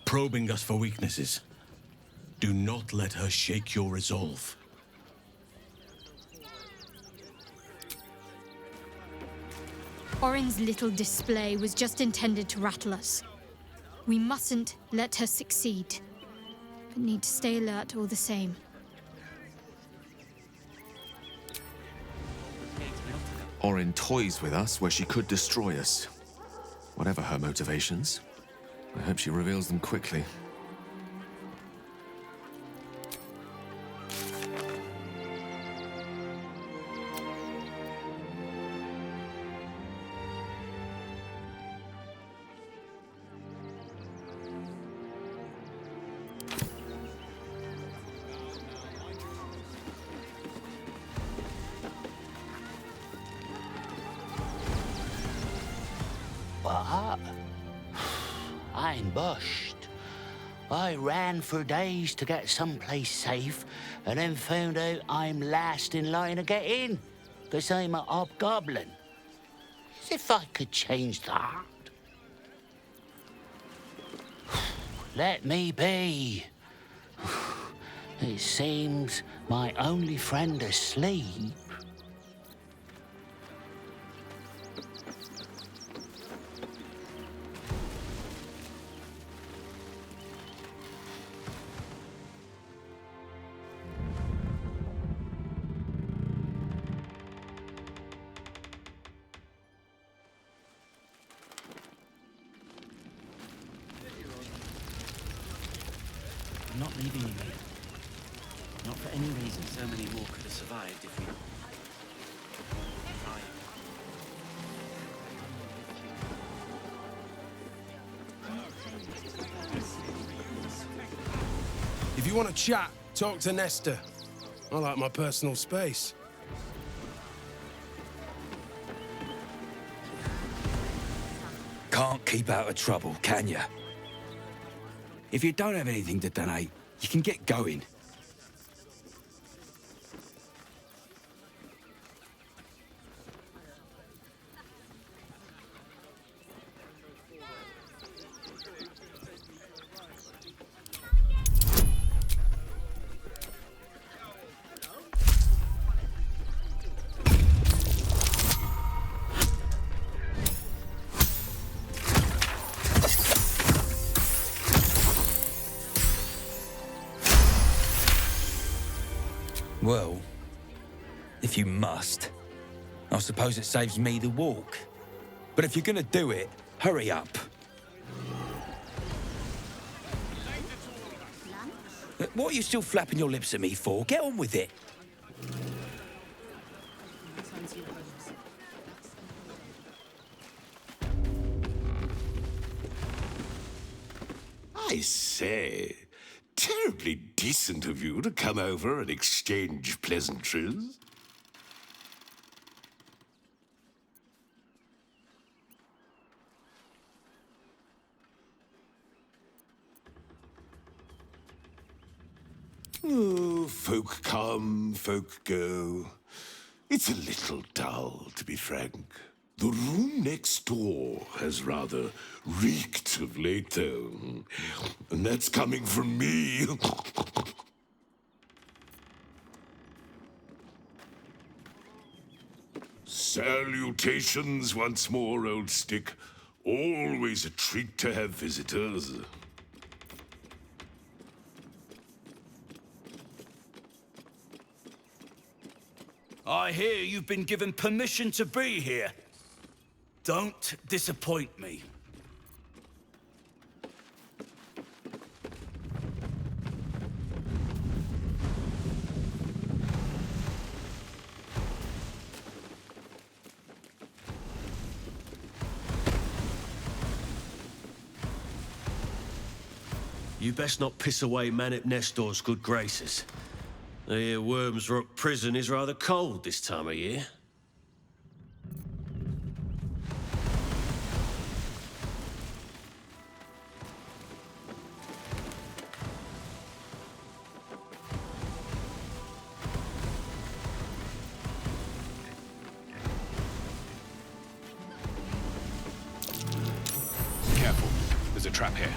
probing us for weaknesses. Do not let her shake your resolve. Orin's little display was just intended to rattle us. We mustn't let her succeed, but need to stay alert all the same. Orin toys with us where she could destroy us. Whatever her motivations, I hope she reveals them quickly. What? I'm bushed. I ran for days to get someplace safe, and then found out I'm last in line to get in, because I'm a hobgoblin. As if I could change that. Let me be. It seems my only friend asleep. I'm not leaving you here. Not for any reason. So many more could have survived if we... If you want to chat, talk to Nesta. I like my personal space. Can't keep out of trouble, can you? If you don't have anything to donate, you can get going. Well, if you must, I suppose it saves me the walk. But if you're gonna do it, hurry up. What are you still flapping your lips at me for? Get on with it. I say, terribly decent of you to come over and exchange pleasantries. Oh, folk come, folk go. It's a little dull, to be frank. The room next door has rather reeked of late, though. And that's coming from me. Salutations once more, old stick. Always a treat to have visitors. I hear you've been given permission to be here. Don't disappoint me. You best not piss away Manip Nestor's good graces. I hear Wyrm's Rock Prison is rather cold this time of year. Careful. There's a trap here.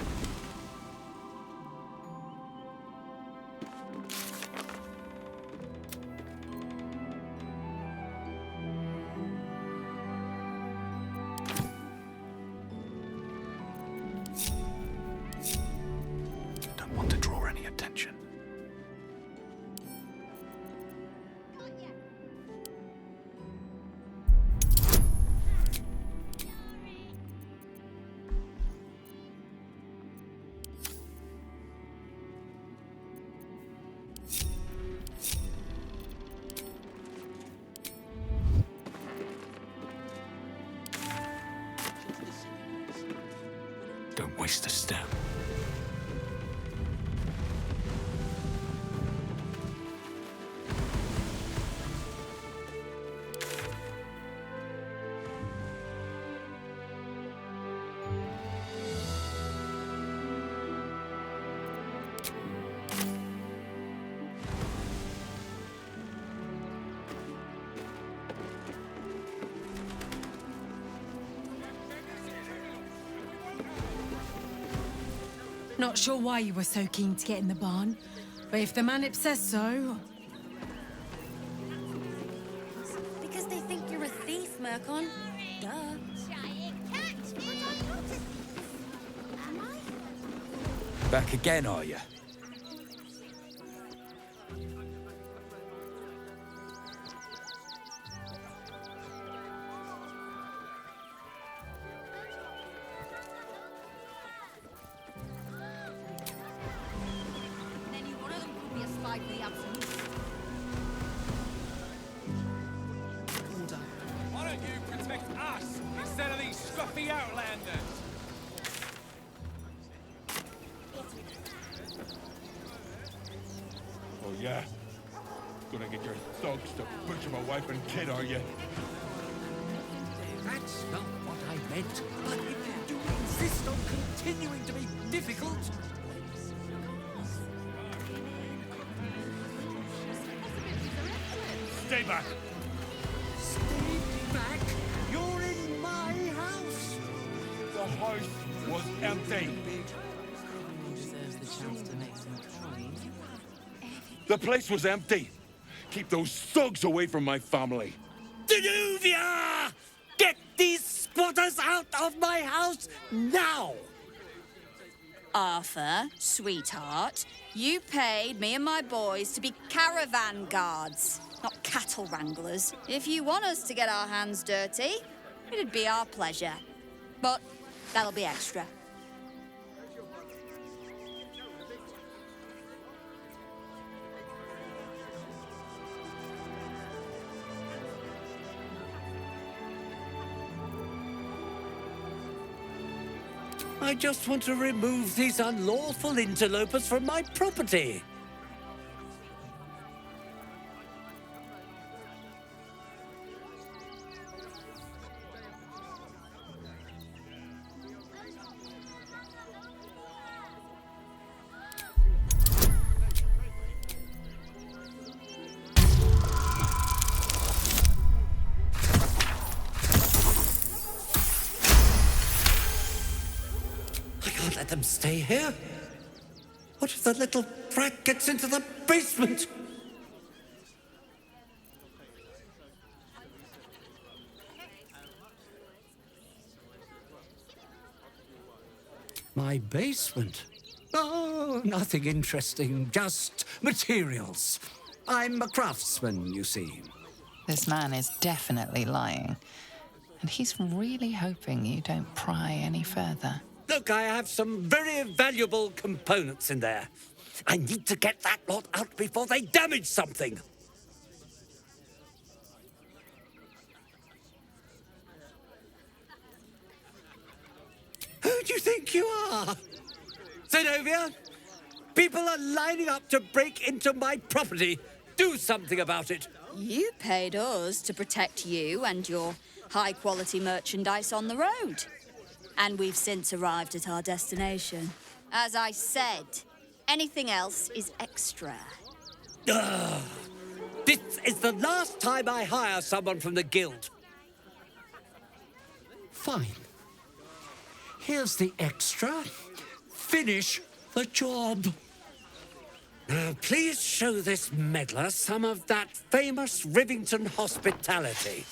Don't waste a step. Not sure why you were so keen to get in the barn, but if the Manip says so... Because they think you're a thief, Mercon. Duh. Back again, are you? Why don't you protect us instead of these scruffy outlanders? Oh, yeah? Gonna get your thugs to butcher my wife and kid, are you? That's not what I meant. But if you insist on continuing to be difficult... Stay back! Stay back? You're in my house! The house was empty. The place was empty. Keep those thugs away from my family. Danuvia! Get these squatters out of my house now! Arthur, sweetheart, you paid me and my boys to be caravan guards, not cattle wranglers. If you want us to get our hands dirty, it'd be our pleasure. But that'll be extra. I just want to remove these unlawful interlopers from my property. let them stay here. What if the little brat gets into the basement? My basement? Oh, nothing interesting, just materials. I'm a craftsman, you see. This man is definitely lying. And he's really hoping you don't pry any further. Look, I have some very valuable components in there. I need to get that lot out before they damage something. Who do you think you are? Zenobia? People are lining up to break into my property. Do something about it. You paid us to protect you and your high-quality merchandise on the road. And we've since arrived at our destination. As I said, anything else is extra. Ugh. This is the last time I hire someone from the guild. Fine. Here's the extra. Finish the job. Now, please show this meddler some of that famous Rivington hospitality.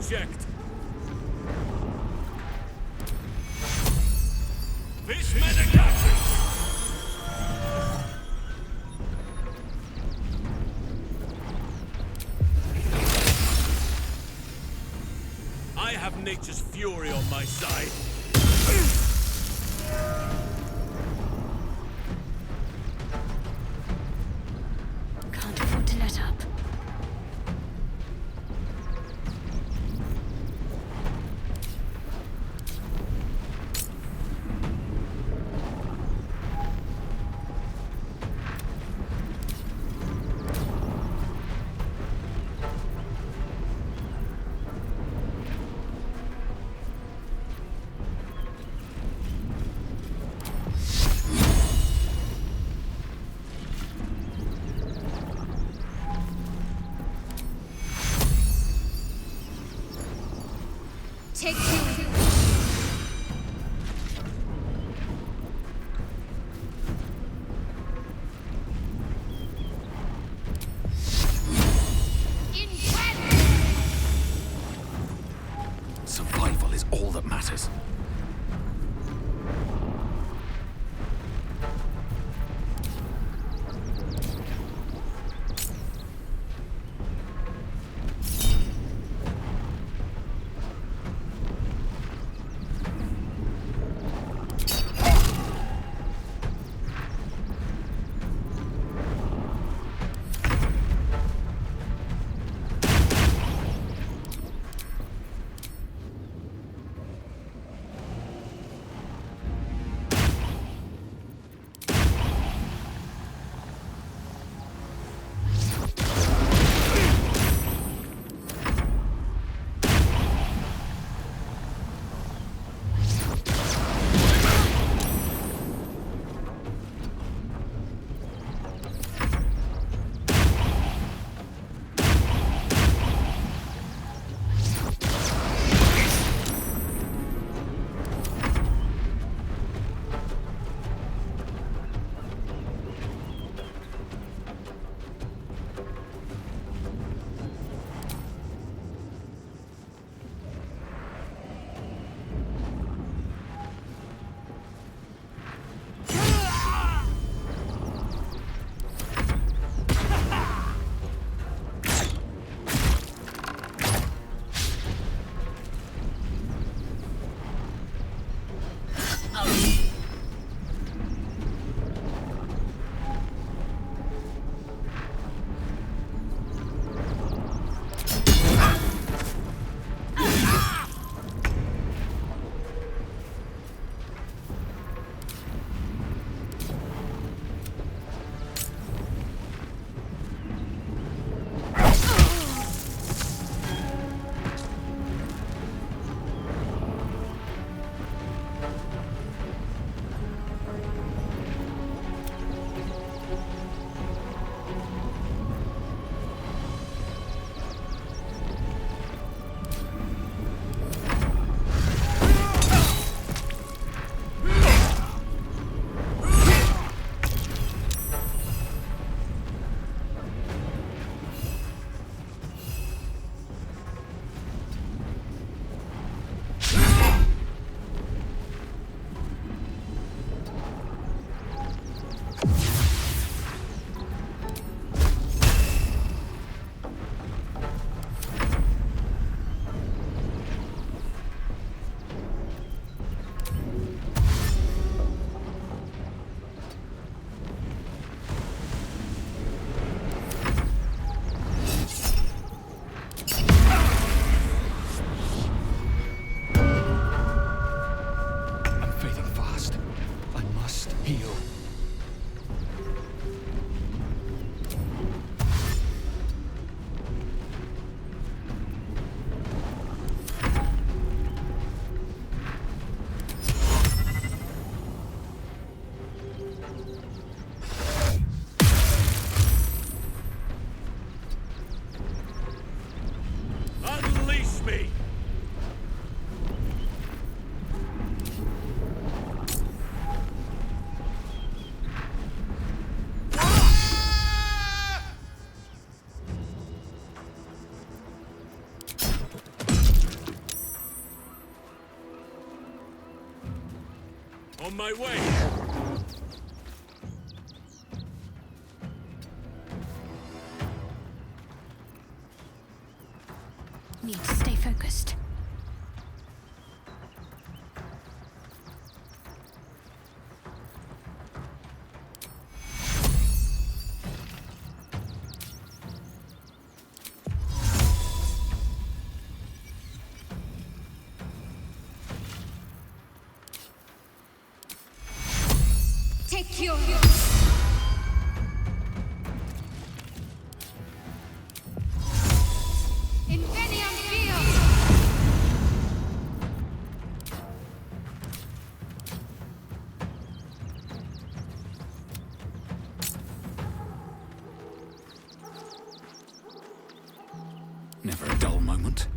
checked. Fish medication! I have nature's fury on my side. Can't afford to let up. my way! Need to stay focused. Take your... Invenium field! Never a dull moment.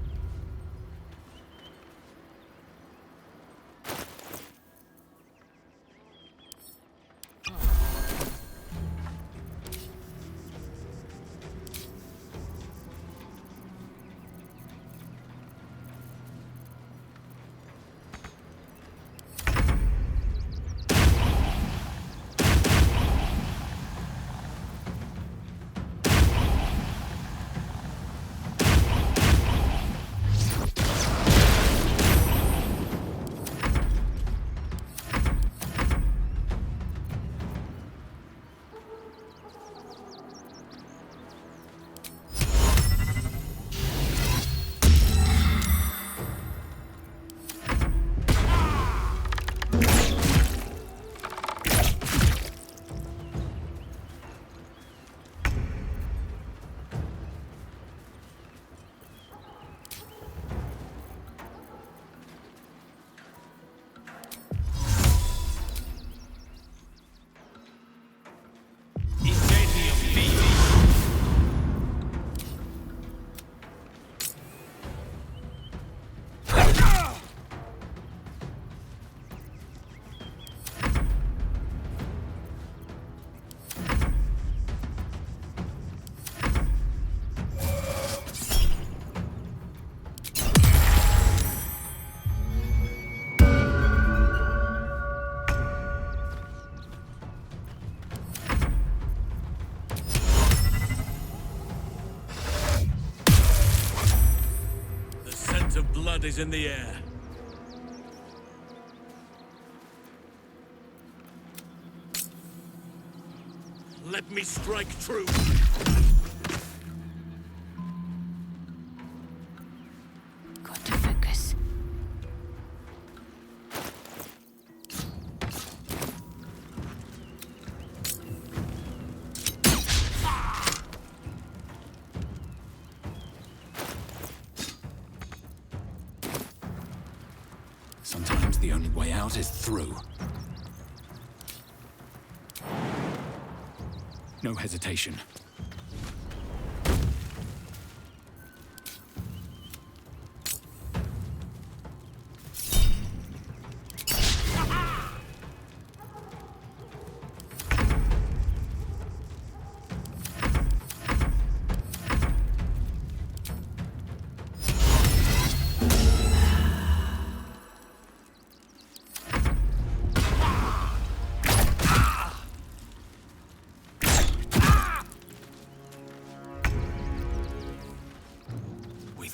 Of blood is in the air. Let me strike true. Got to focus. Sometimes the only way out is through. No hesitation.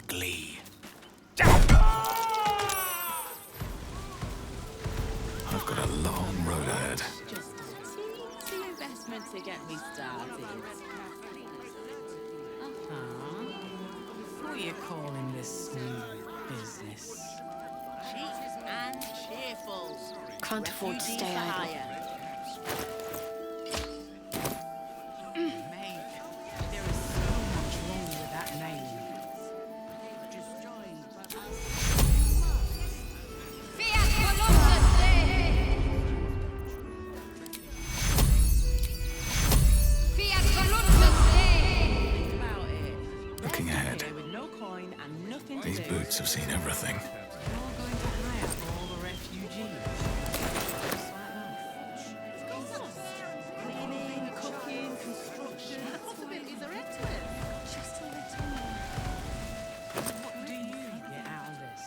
Glee. I've got a long road ahead. Just a teensy investment to get me started. What are you calling this new business? Cheap and cheerful. Can't afford to stay idle. Mate, there is so much wrong with that name. Looking ahead. These boots have seen everything. Cleaning, cooking, construction. What of it is there into it? Just a little more. What do you get out of this?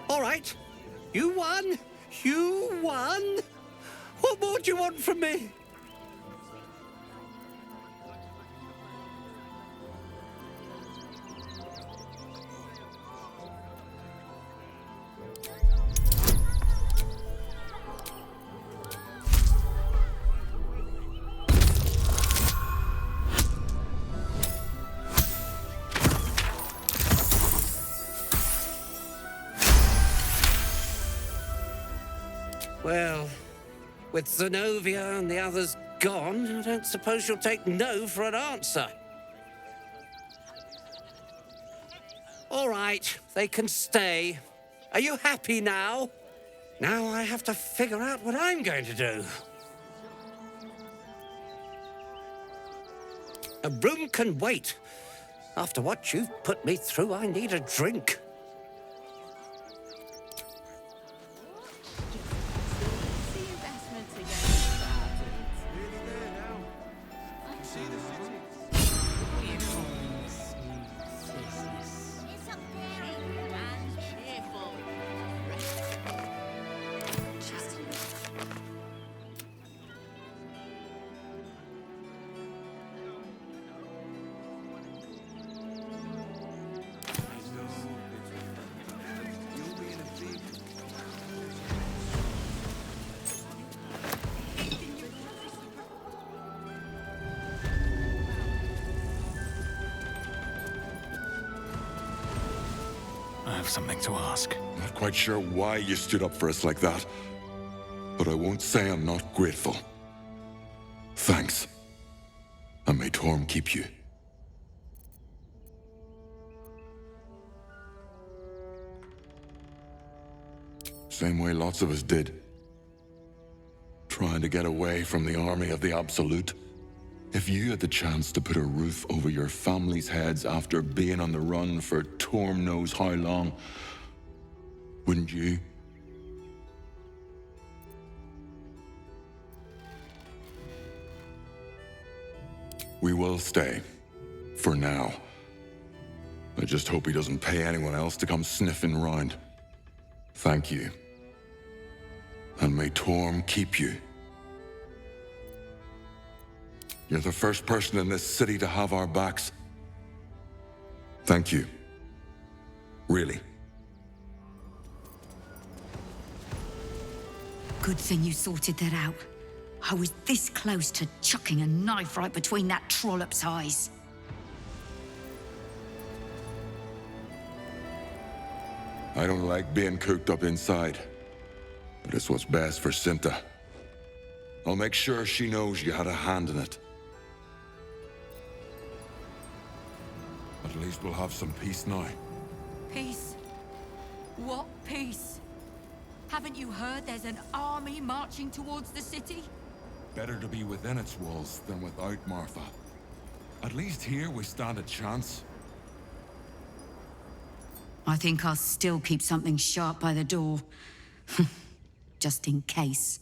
All right. You won. You won. What more do you want from me? Well, with Zenobia and the others gone, I don't suppose you'll take no for an answer. All right, they can stay. Are you happy now? Now I have to figure out what I'm going to do. A room can wait. After what you've put me through, I need a drink. I have something to ask. Not quite sure why you stood up for us like that, but I won't say I'm not grateful. Thanks. And may Torm keep you. Same way lots of us did. Trying to get away from the army of the Absolute. If you had the chance to put a roof over your family's heads after being on the run for Torm knows how long, wouldn't you? We will stay. For now. I just hope he doesn't pay anyone else to come sniffing round. Thank you. And may Torm keep you. You're the first person in this city to have our backs. Thank you. Really. Good thing you sorted that out. I was this close to chucking a knife right between that trollop's eyes. I don't like being cooped up inside, but it's what's best for Cinta. I'll make sure she knows you had a hand in it. At least we'll have some peace now. Peace? What peace? Haven't you heard there's an army marching towards the city? Better to be within its walls than without, Martha. At least here we stand a chance. I think I'll still keep something sharp by the door. Just in case.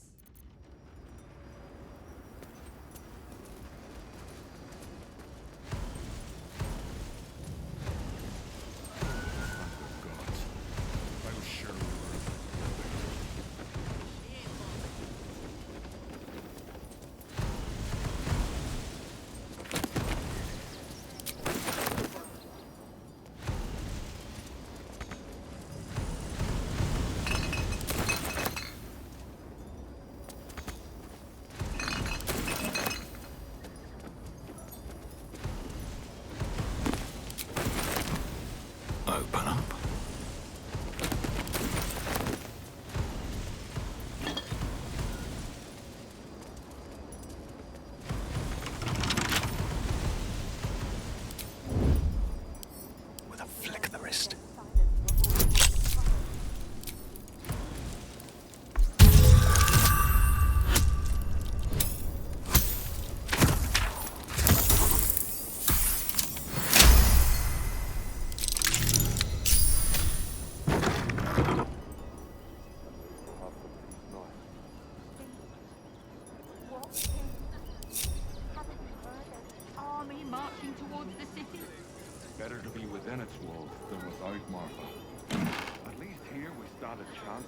its walls than without Martha. At least here we stand a chance.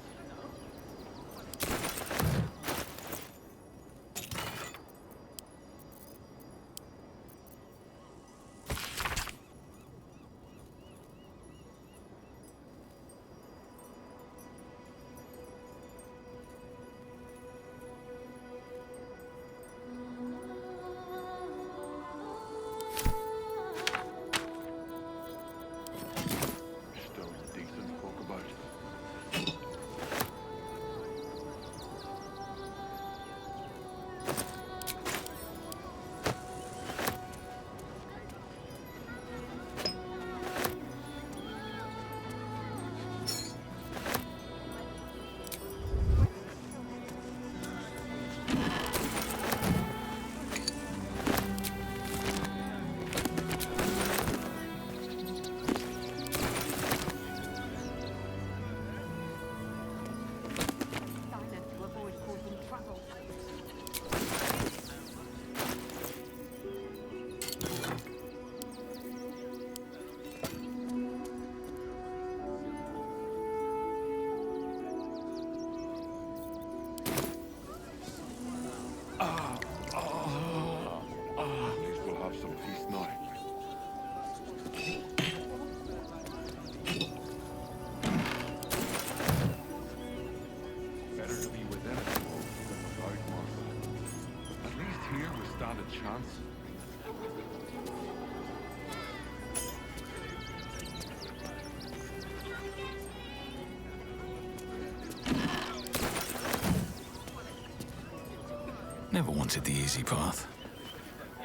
Never wanted the easy path.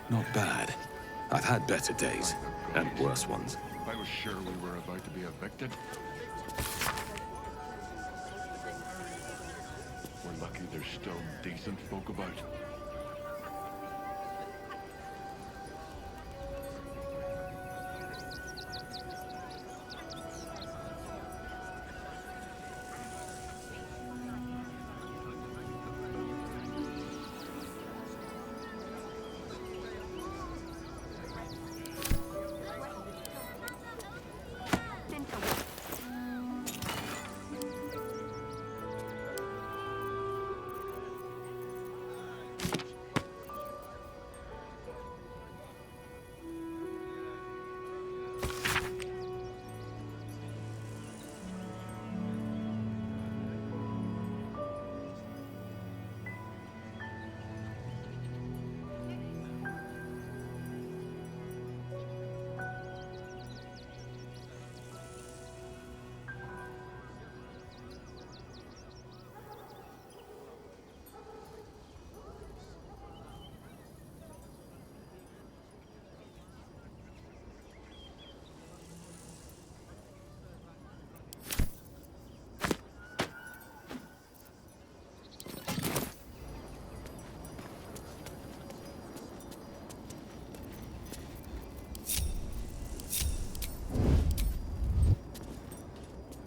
Not bad. I've had better days, and worse ones. I was sure we were about to be evicted. We're lucky there's still decent folk about.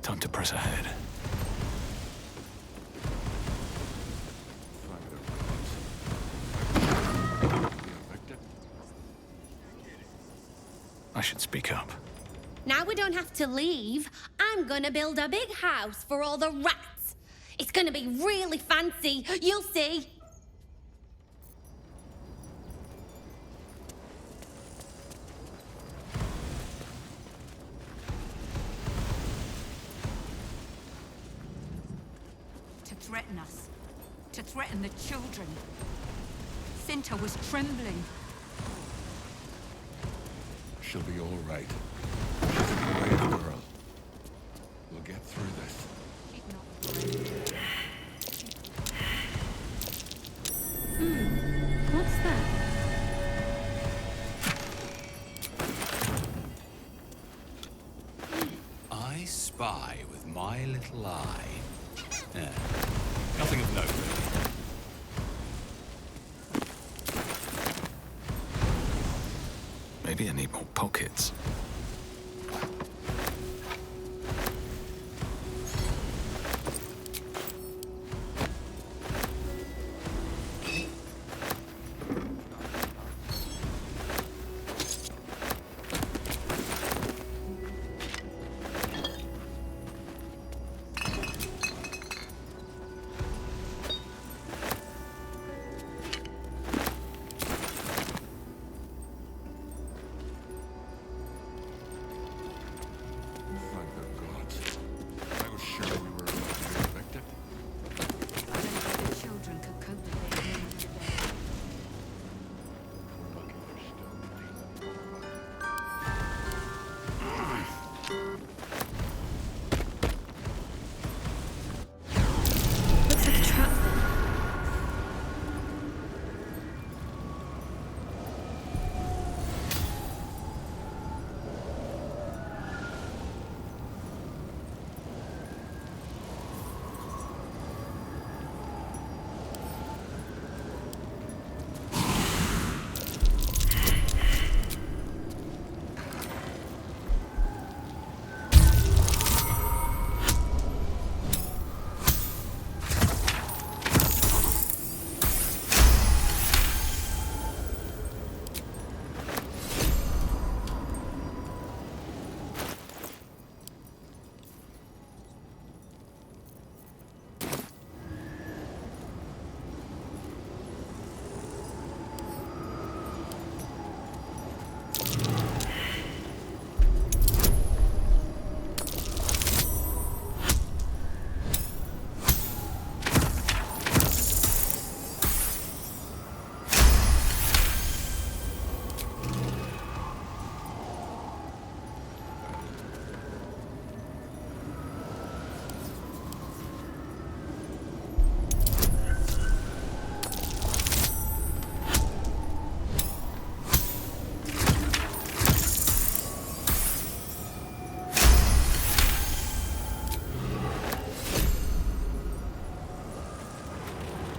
Time to press ahead. I should speak up. Now we don't have to leave. I'm gonna build a big house for all the rats. It's gonna be really fancy. You'll see. To threaten us. To threaten the children. Cinta was trembling. She'll be all right. She's a brave girl. We'll get through this. What's that? I spy with my little eye. Yeah. Nothing of note, really. Maybe I need more pockets.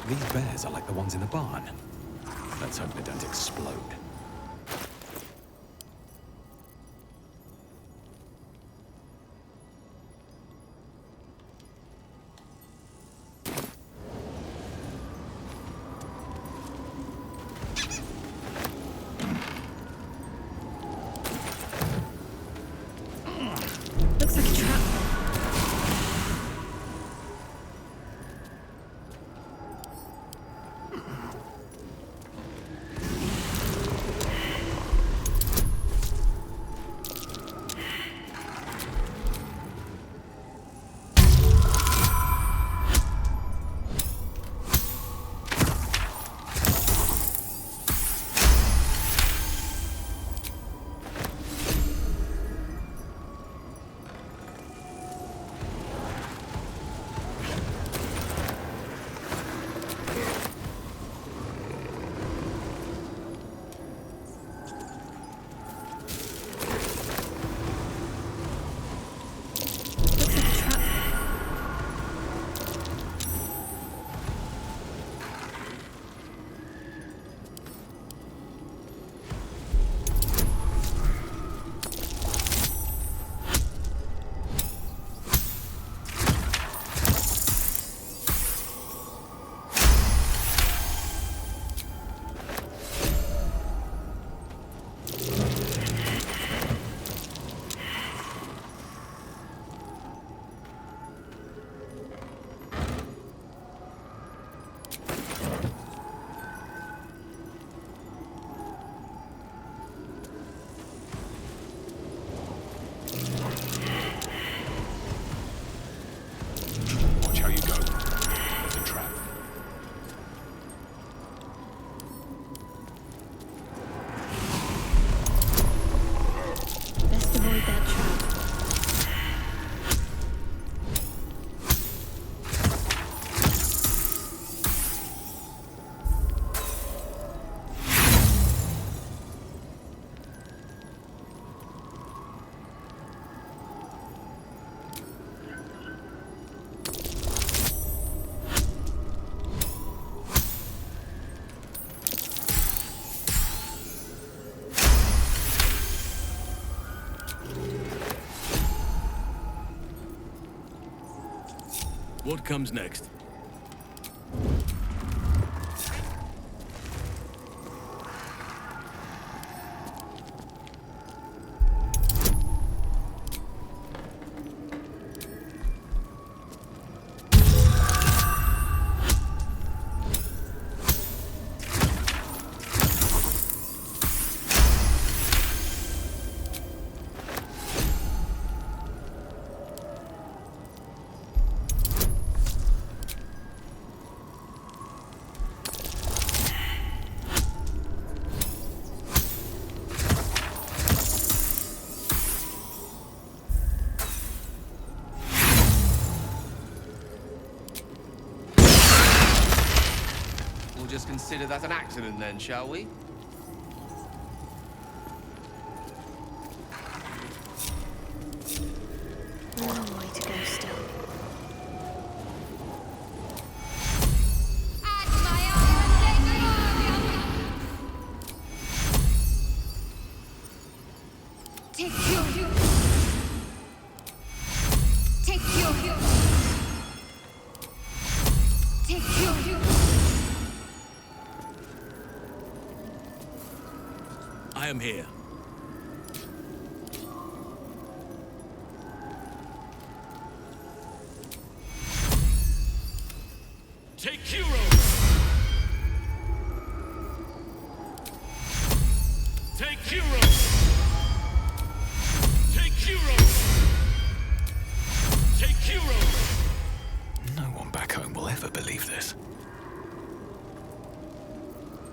These bears are like the ones in the barn. Let's hope they don't explode. Looks like a trap. What comes next? Just consider that an accident then, shall we? A long way to go still. I am here. Take Hero! Take Hero! Take Hero! Take Hero! No one back home will ever believe this.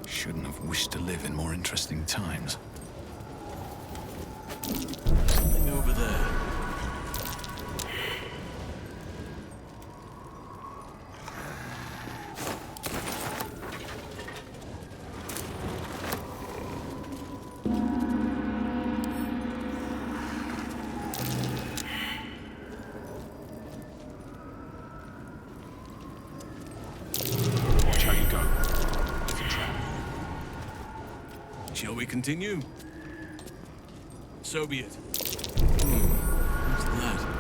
Shouldn't have wished to live in more interesting times. Something over there. Watch how Shall we continue? So be it. What's that?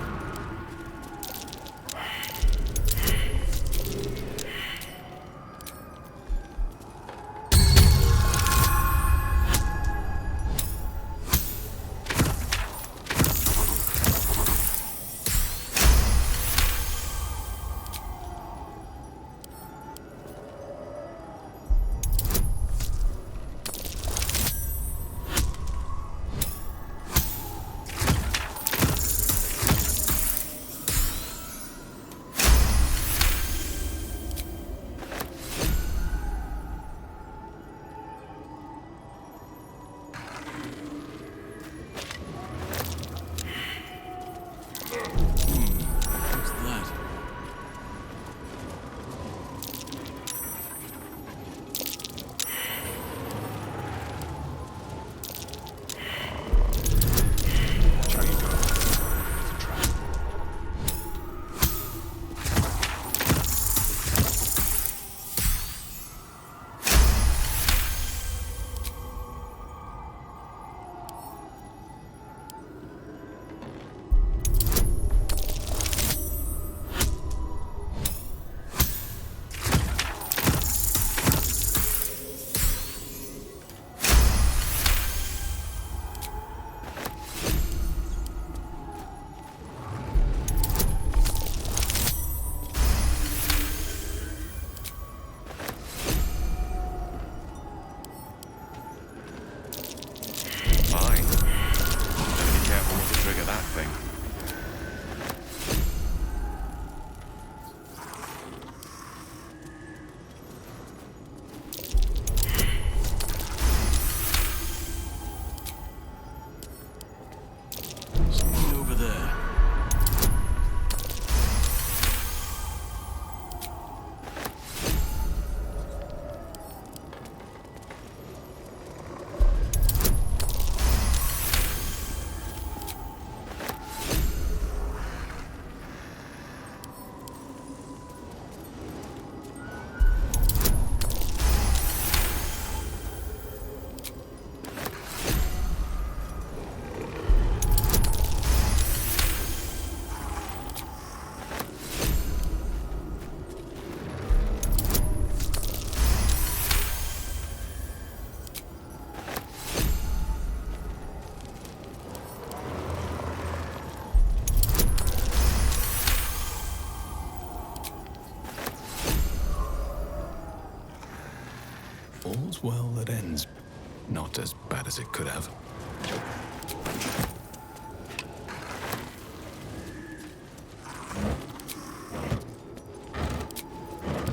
All's well that ends. Not as bad as it could have.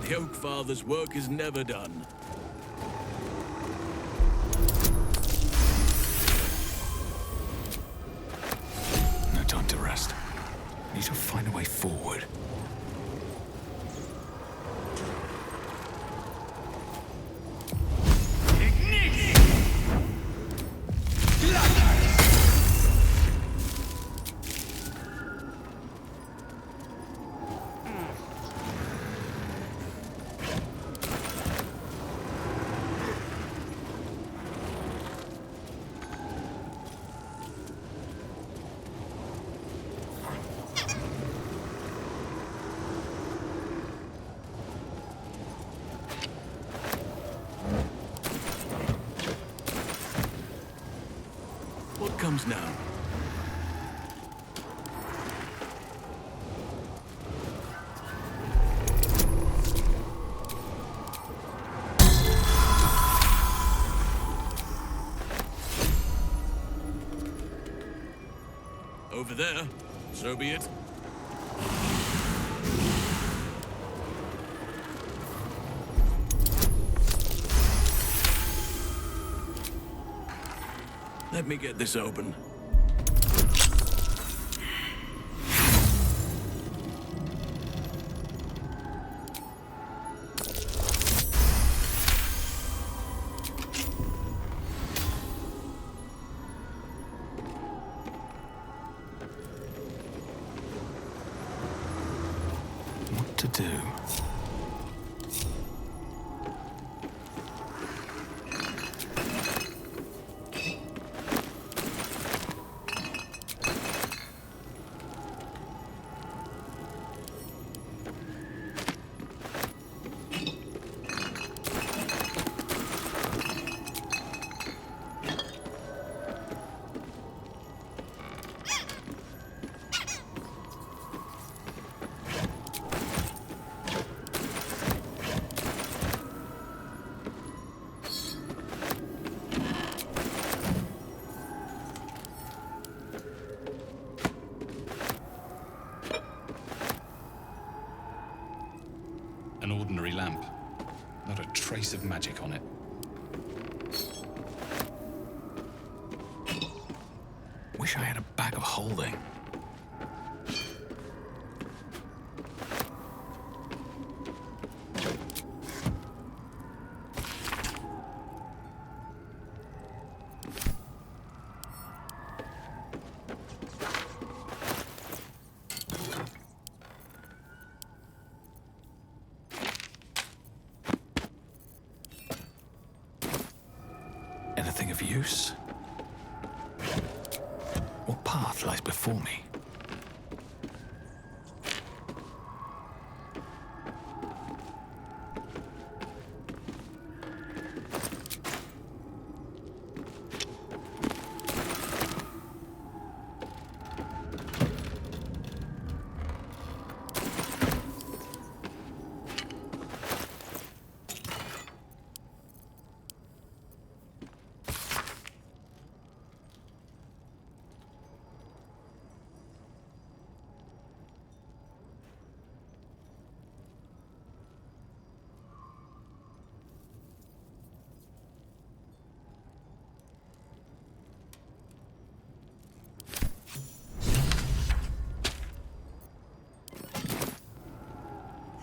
The Oak Father's work is never done. No time to rest. Need to find a way forward. What comes now? Over there. So be it. Let me get this open. What to do? Not a trace of magic on it. Wish I had a bag of holding. Anything of use? What path lies before me?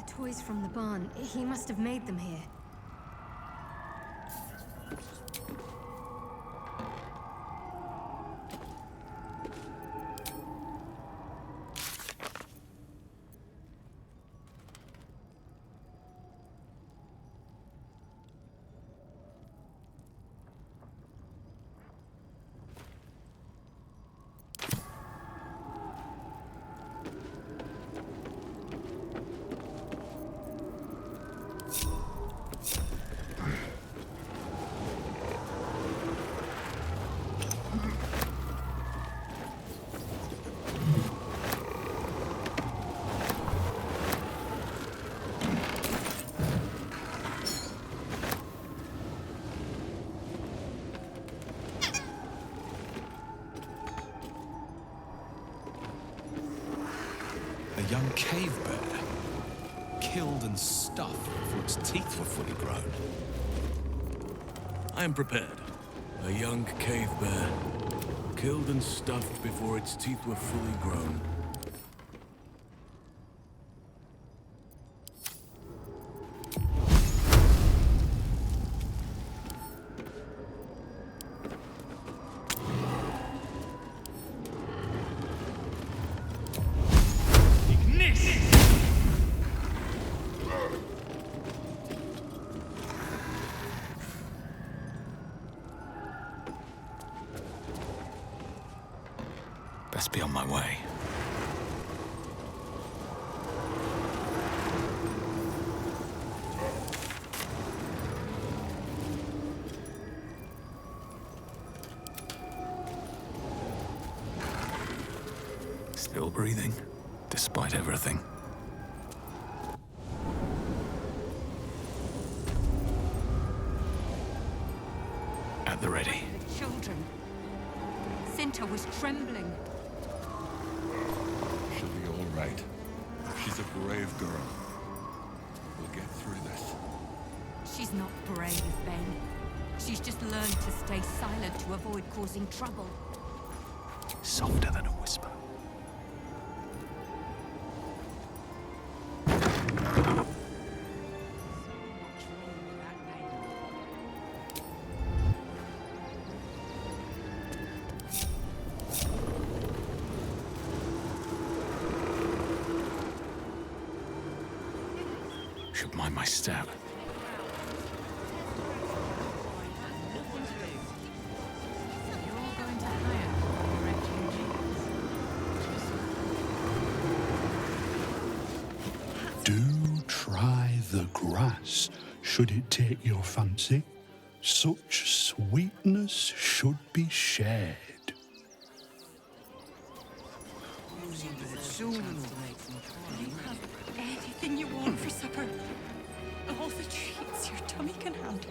Toys from the barn. He must have made them here. A young cave bear, killed and stuffed before its teeth were fully grown. I am prepared. A young cave bear, killed and stuffed before its teeth were fully grown. Best be on my way. Still breathing, despite everything. At the ready. The children. Cinta was trembling. She'll be all right. She's a brave girl. We'll get through this. She's not brave, Ben. She's just learned to stay silent to avoid causing trouble. Softer than a whisper. Should mind my step. Do try the grass, should it take your fancy. Such sweetness should be shared. Anything you want for supper. All the treats your tummy can handle.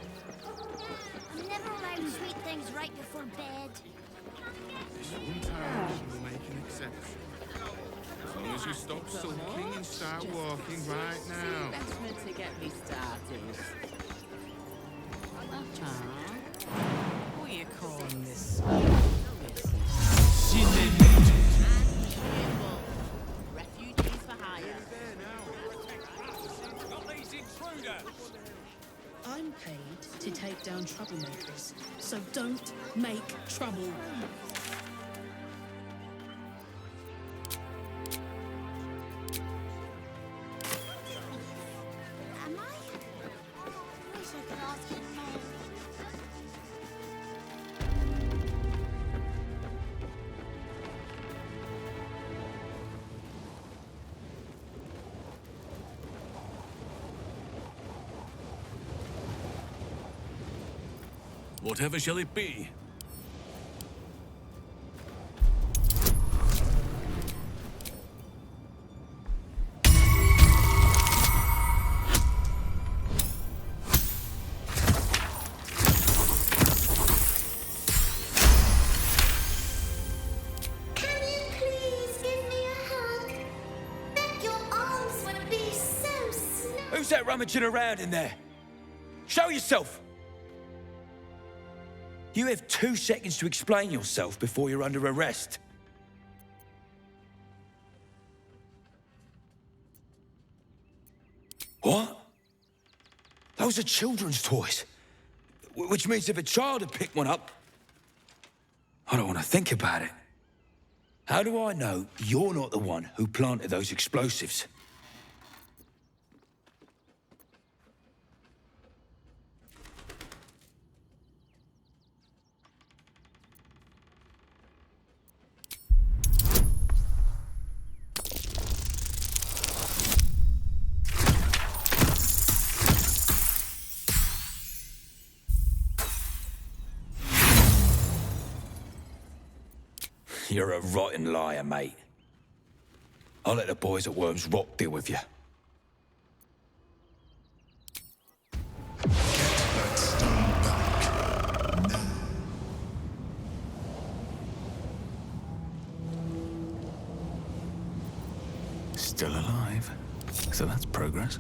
I'm never allowed sweet things right before bed. Sometimes we'll make an exception. As long as you stop sulking and start walking right now. Investment to get me started. I'm paid to take down troublemakers, so don't make trouble. Am I? Wish I could ask him more. Whatever shall it be? Who's that rummaging around in there? Show yourself! You have 2 seconds to explain yourself before you're under arrest. What? Those are children's toys. Which means if a child had picked one up... I don't want to think about it. How do I know you're not the one who planted those explosives? You're a rotten liar, mate. I'll let the boys at Wyrm's Rock deal with you. Still alive. So that's progress.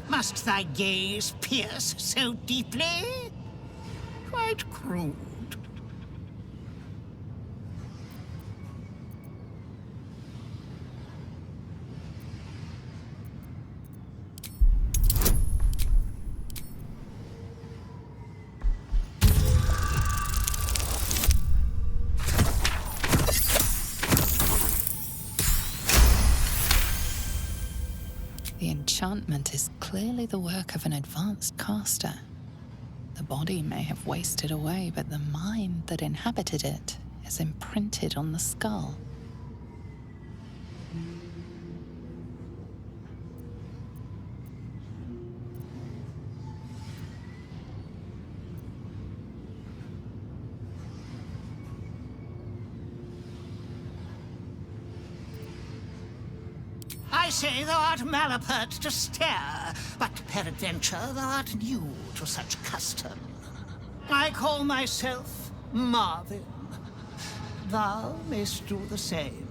Must thy gaze pierce so deeply? Quite crude. The enchantment is clearly the work of an advanced caster. The body may have wasted away, but the mind that inhabited it is imprinted on the skull. I say thou art malapert to stare, but peradventure thou art new to such custom. I call myself Marvin. Thou mayst do the same.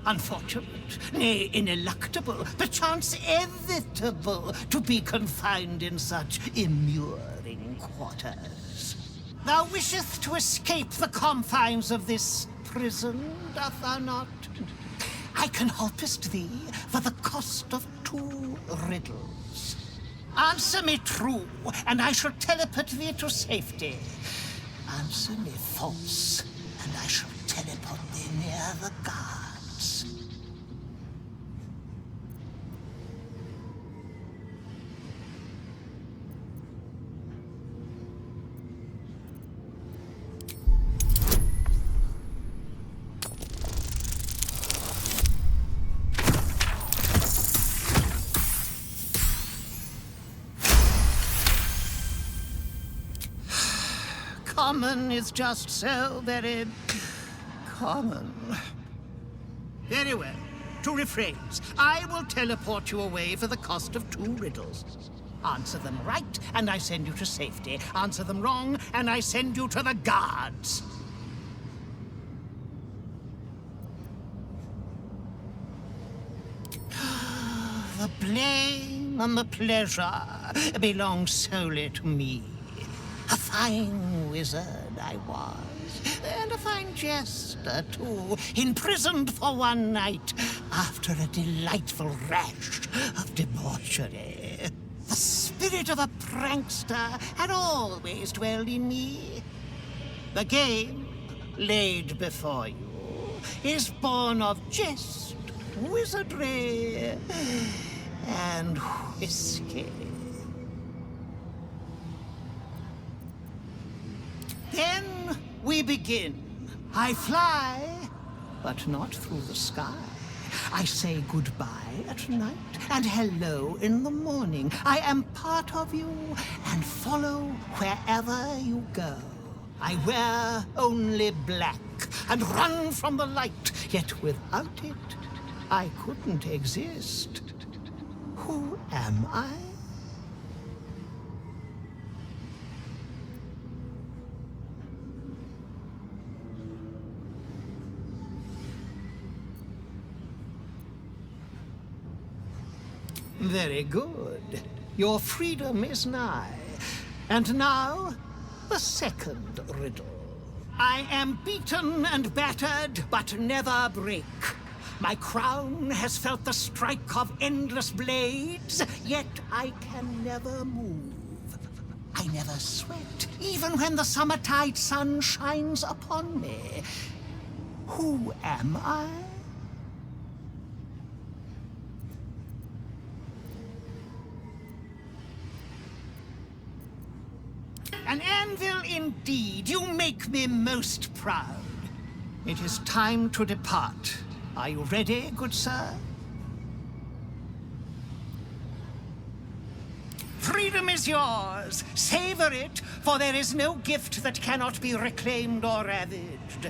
Unfortunate, nay, ineluctable, perchance evitable, to be confined in such immuring quarters. Thou wisheth to escape the confines of this prison, doth thou not? I can helpest thee for the cost of 2 riddles. Answer me true, and I shall teleport thee to safety. Answer me false, and I shall teleport thee near the guards. Common is just so very common. Very well. To rephrase, I will teleport you away for the cost of 2 riddles. Answer them right, and I send you to safety. Answer them wrong, and I send you to the guards. The blame and the pleasure belong solely to me. A fine wizard I was, and a fine jester. master, too, imprisoned for one night after a delightful rash of debauchery. The spirit of a prankster had always dwelled in me. The game laid before you is born of jest, wizardry, and whiskey. Then we begin. I fly, but not through the sky. I say goodbye at night and hello in the morning. I am part of you and follow wherever you go. I wear only black and run from the light, yet without it, I couldn't exist. Who am I? Very good. Your freedom is nigh. And now, the second riddle. I am beaten and battered, but never break. My crown has felt the strike of endless blades, yet I can never move. I never sweat, even when the summertide sun shines upon me. Who am I? An anvil indeed. You make me most proud. It is time to depart. Are you ready, good sir? Freedom is yours. Savor it, for there is no gift that cannot be reclaimed or ravaged.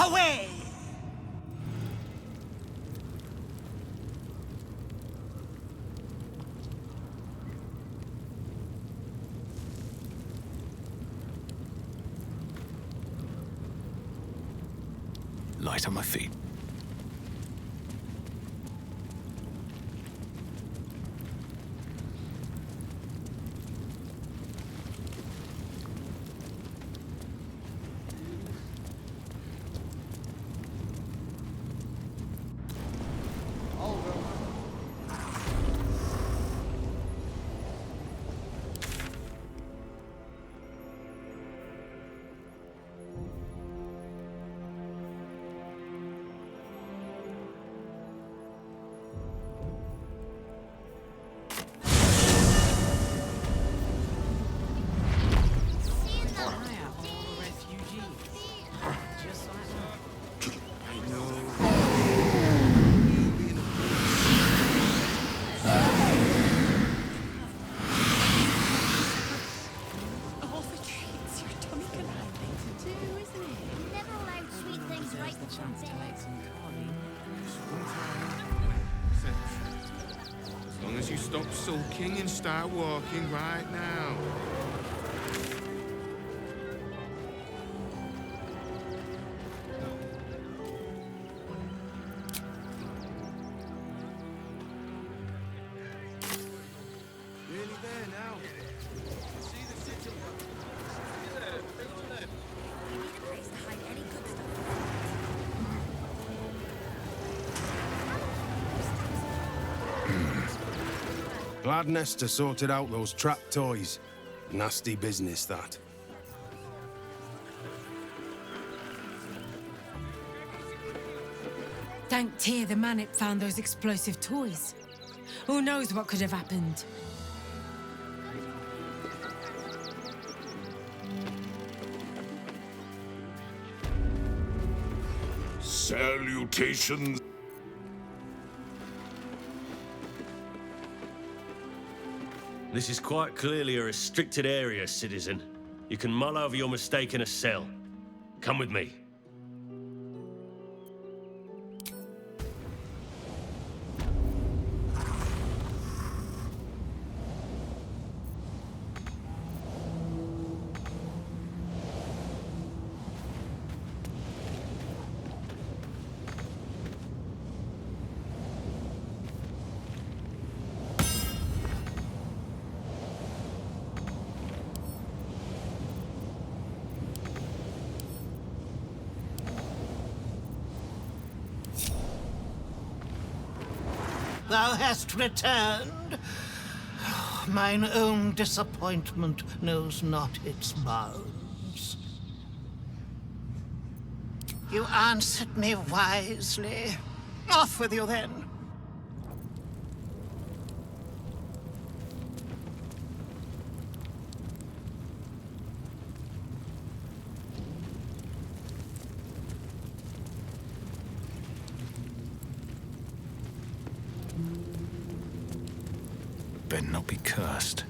Away! Light on my feet. As long as you stop sulking and start walking right now. Nearly there now. See the city. We need a place to hide any good stuff. Glad Nesta sorted out those trap toys. Nasty business, that. Thank Tyr the Manip found those explosive toys. Who knows what could have happened? Salutations. This is quite clearly a restricted area, citizen. You can mull over your mistake in a cell. Come with me. thou hast returned. Mine own disappointment knows not its bounds. You answered me wisely. Off with you, then. Better not be cursed.